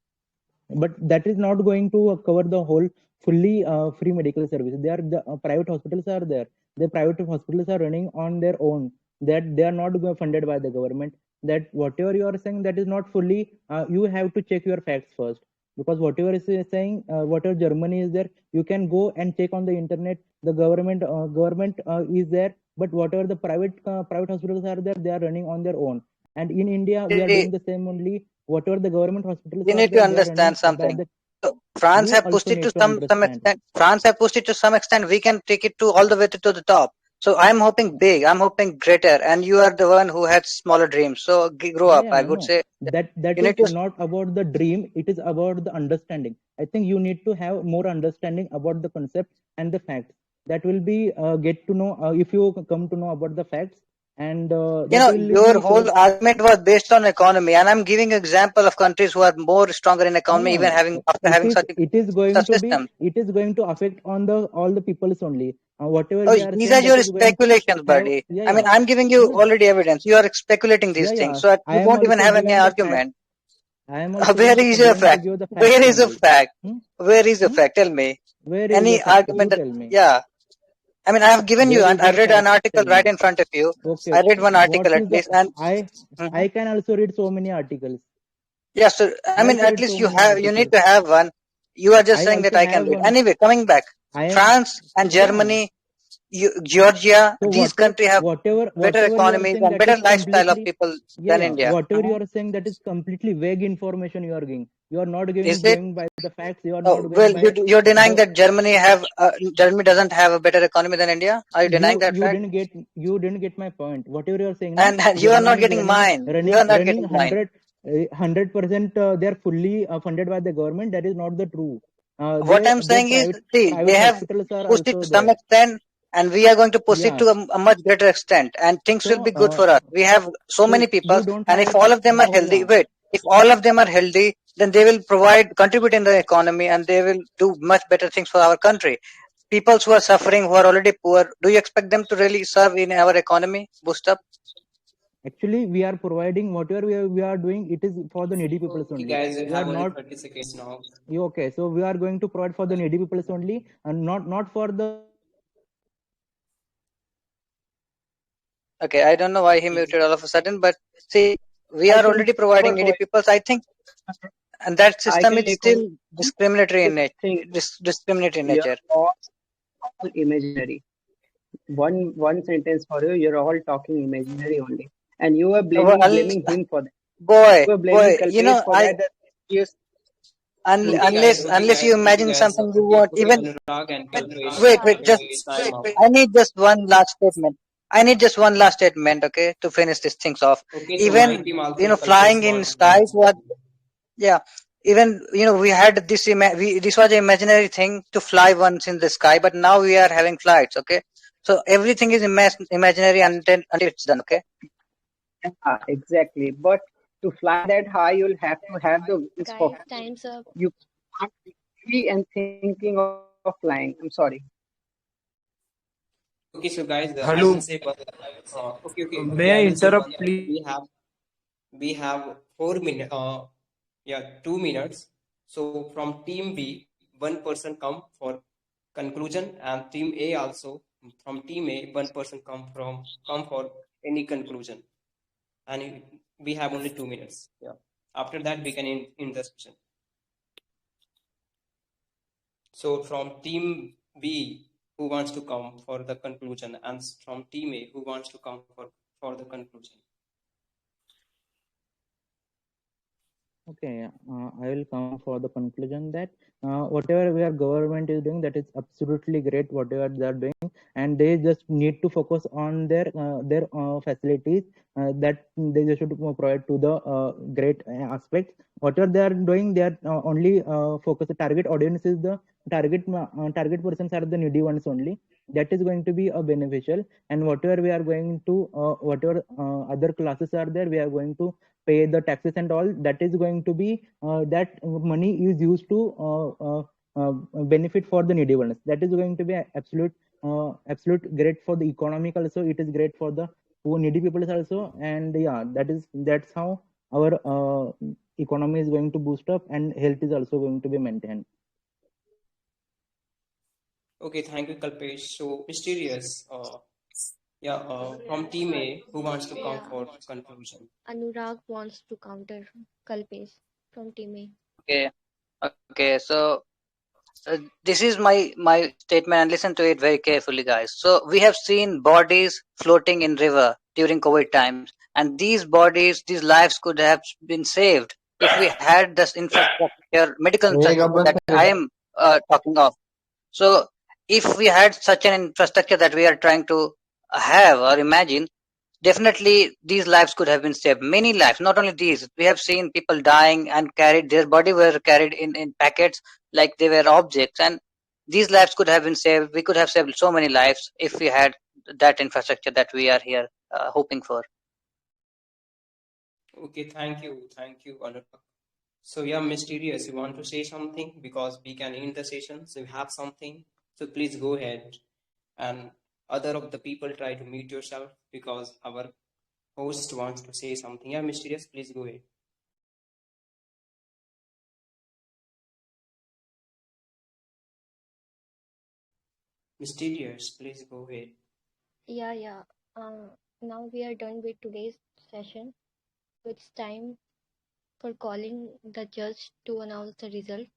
But that is not going to cover the whole fully free medical service. They are the private hospitals are there. The private hospitals are running on their own. That they are not funded by the government. That whatever you are saying, that is not fully. You have to check your facts first, because whatever is saying, whatever Germany is there, you can go and check on the internet. The government is there, but whatever the private hospitals are there, they are running on their own. And in India, we are See, doing the same only. Whatever the government hospitals you are need there, to they are running understand by something. the. So France You have pushed also it to need to some understand. extent. France have pushed it to some extent. We can take it to all the way to the top. So I'm hoping big. I'm hoping greater. And you are the one who had smaller dreams. So grow Yeah, up. yeah, I no, would no. say That you need is to. not about the dream. It is about the understanding. I think you need to have more understanding about the concept and the facts. That will be get to know if you come to know about the facts, and that will Your be whole argument was based on economy, and I'm giving example of countries who are more stronger in no, economy, even no. having after having It is going such to be systems. affect on the all the peoples only. Whatever Oh, we are these saying, are that your is going to speculations, have. buddy. Yeah, I mean, yeah. I'm giving you No, already evidence. You are speculating these yeah, things, yeah. so I you am don't even also have any given the facts. argument. I am also Where is your going to fact? give the facts Where is the only. fact? Hmm? Where is the Hmm? fact? Tell me. Where is the Any fact? You argument that, tell me. yeah. I mean, I have given you, Where and is I your read an fact? article Tell right me. in front of you. Okay. I read one article What at is the least, and Mhm. I can also read so many articles. Yeah. So I I mean, also at read least so many you need articles. to have one. You are just I saying that also I can have read. one. Anyway, coming back, I am France and yeah. Germany, Georgia, So these countries have better whatever you are economies saying, and that better is lifestyle of completely people yeah, than yeah. India. Whatever you Mhm. are saying, that is completely vague information you are giving. You are not Is going it? going by the facts. You are Oh, not going well, by you're denying the that Germany doesn't have a better economy than India. Are you denying that fact? you didn't get my point. Whatever you are saying, na, And you are not Germany is getting mine. You are not running getting mine. 100%. They are fully funded by the government. That is not the true. What I'm Their saying is, see, they private have hospitals are pushed it also to some there. extent, and we are going to push it Yeah. to a much greater extent, and things will So be good for us. We have so many so people, you don't and have if all of them are healthy, yeah. wait, if all of them are healthy, then they will contribute in the economy, and they will do much better things for our country. People who are suffering, who are already poor, do you expect them to really serve in our economy, boost up? Actually, we are providing whatever we are doing. It is for the needy peoples Okay, only. guys, you We are have only not 30 seconds now. okay. So we are going to provide for the needy peoples only, and not for the Okay, I don't know why he muted all of a sudden, but see, we I are can already take over providing for needy it. people. I think, and that I system can is take over. still discriminatory in Just nature. think, Discriminatory in you're nature. all imaginary. One sentence for you. You're all talking imaginary only, and you are Well, blaming him for that. boy, You are blaming boy, you Kalpesh know, for that. That he is Okay, unless you guys, imagine something you okay, want, even Anurag and Kalpesh, wait, okay, just it's time out. I need just one last statement. I need just one last statement, okay, to finish these things off. Okay, so my Even team also flying Kalpesh in wants to skies was yeah. Even we had this this was an imaginary thing to fly once in the sky, but now we are having flights, okay. So everything is imaginary until it's done, okay. exactly. But to fly that high, you'll have to have the wings for Guys, time's up. you. Can't be and thinking of flying. I'm sorry. Okay, so guys, I Hello, will say, but okay, may I I will say interrupt, one thing. please? We have 4 minutes. Yeah, 2 minutes. So from team B, one person come for conclusion, and team A also. From team A, one person come for any conclusion, and we have only 2 minutes. Yeah. After that, we can end the session. So from team B, who wants to come for the conclusion, and from team A, who wants to come for the conclusion. okay. I will come for the conclusion that whatever our government is doing, that is absolutely great. Whatever they are doing, and they just need to focus on their facilities that they just should provide to the great aspects. Whatever they are doing, they are only focus. The target audience is the target persons are the needy ones only. That is going to be a beneficial, and whatever we are going to whatever other classes are there, we are going to pay the taxes and all. That is going to be that money is used to benefit for the needy ones. That is going to be absolute great for the economic also. It is great for the poor needy people also, and yeah, that's how our economy is going to boost up, and health is also going to be maintained. Okay, thank you, Kalpesh. So mysterious. Yeah. From team A, who wants to come Yeah. for conclusion? Anurag wants to counter Kalpesh from team A. Okay, okay. So this is my statement, and listen to it very carefully, guys. So we have seen bodies floating in river during COVID times, and these lives could have been saved if we had this infrastructure, medical एक infrastructure Abbas that I am talking of. So if we had such an infrastructure that we are trying to have or imagine, definitely these lives could have been saved. Many lives, not only these. We have seen people dying and carried, their body were carried in packets like they were objects, and these lives could have been saved. We could have saved so many lives if we had that infrastructure that we are here hoping for. Okay, thank you, Anurag. So yeah, mysterious. You want to say something because we can end the session. So you have something. So please go ahead. And other of the people try to mute yourself because our host wants to say something. Yeah, mysterious. Please go ahead. Mysterious, please go ahead. Yeah. Now we are done with today's session. It's time for calling the judge to announce the result.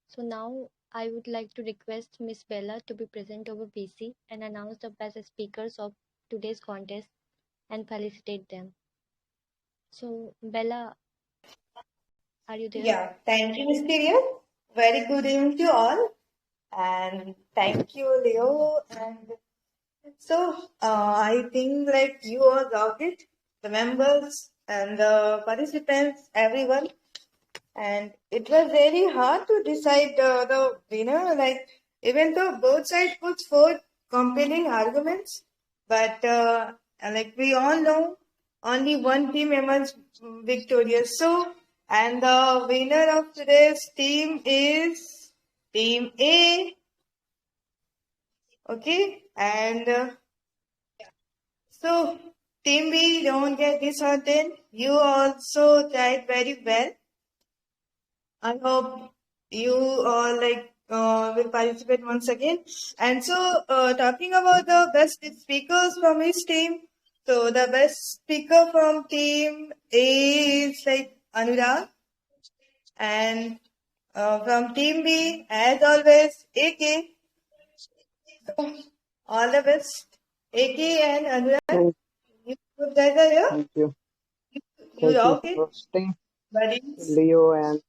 So now I would like to request Miss Bella to be present over BC and announce the best speakers of today's contest and felicitate them. So Bella, are you there? Yeah, thank you, Mysterious. Very good evening to all. And thank you, Leo. And so I think like you all got it, the members and the participants, everyone. And it was very hard to decide the winner. Like even though both sides put forth compelling arguments, but like we all know, only one team emerged victorious. So, and the winner of today's team is Team A. Okay, and so Team B, don't get disheartened. You also tried very well. I hope you all will participate once again. And so, talking about the best speakers from each team. So the best speaker from team A is like Anurag, and from team B, as always, AK. So, all the best, AK and Anurag. You guys are here. Thank you. You Thank you okay, for hosting, buddies? Leo and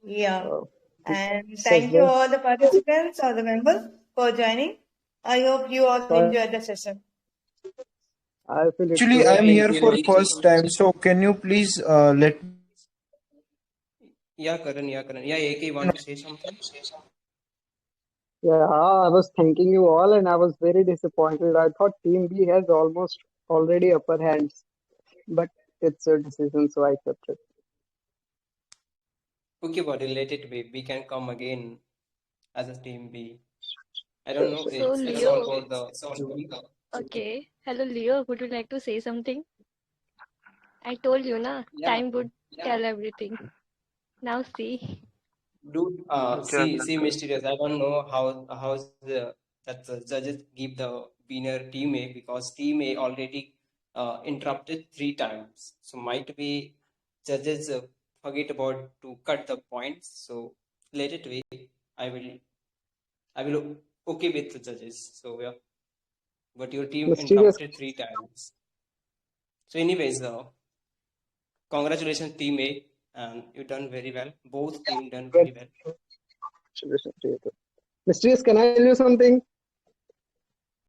Yeah. Team And as thank you well. all the participants or the members for joining. I hope you all So enjoyed the session. I feel it Actually, I was am Okay, here too for much. first time. So can you please let me Yeah, Karan. Yeah, AK, want to say something? Yeah, I was thanking you all and I was very disappointed. I thought Team B has almost already upper hands, but it's your decision, so I accept it. Okay, buddy, let it be. We can come again as a team B. I don't Sure, know. sure. So It's all Leo, about the jury. okay. Hello Leo, would you like to say something? I told you na, Yeah, time would tell everything. Now see. dude. Okay, See, mysterious. I don't know how's that the judges give the winner team A because team A already interrupted 3 times. So might be judges forget about to cut the points. So let it be. I will I will okay with the judges. So yeah, but your team Mysterious. interrupted 3 times. So anyways, congratulations team A, and you done very well. Both team done Well, very well. congratulations to you too. Mysterious, can I tell you something?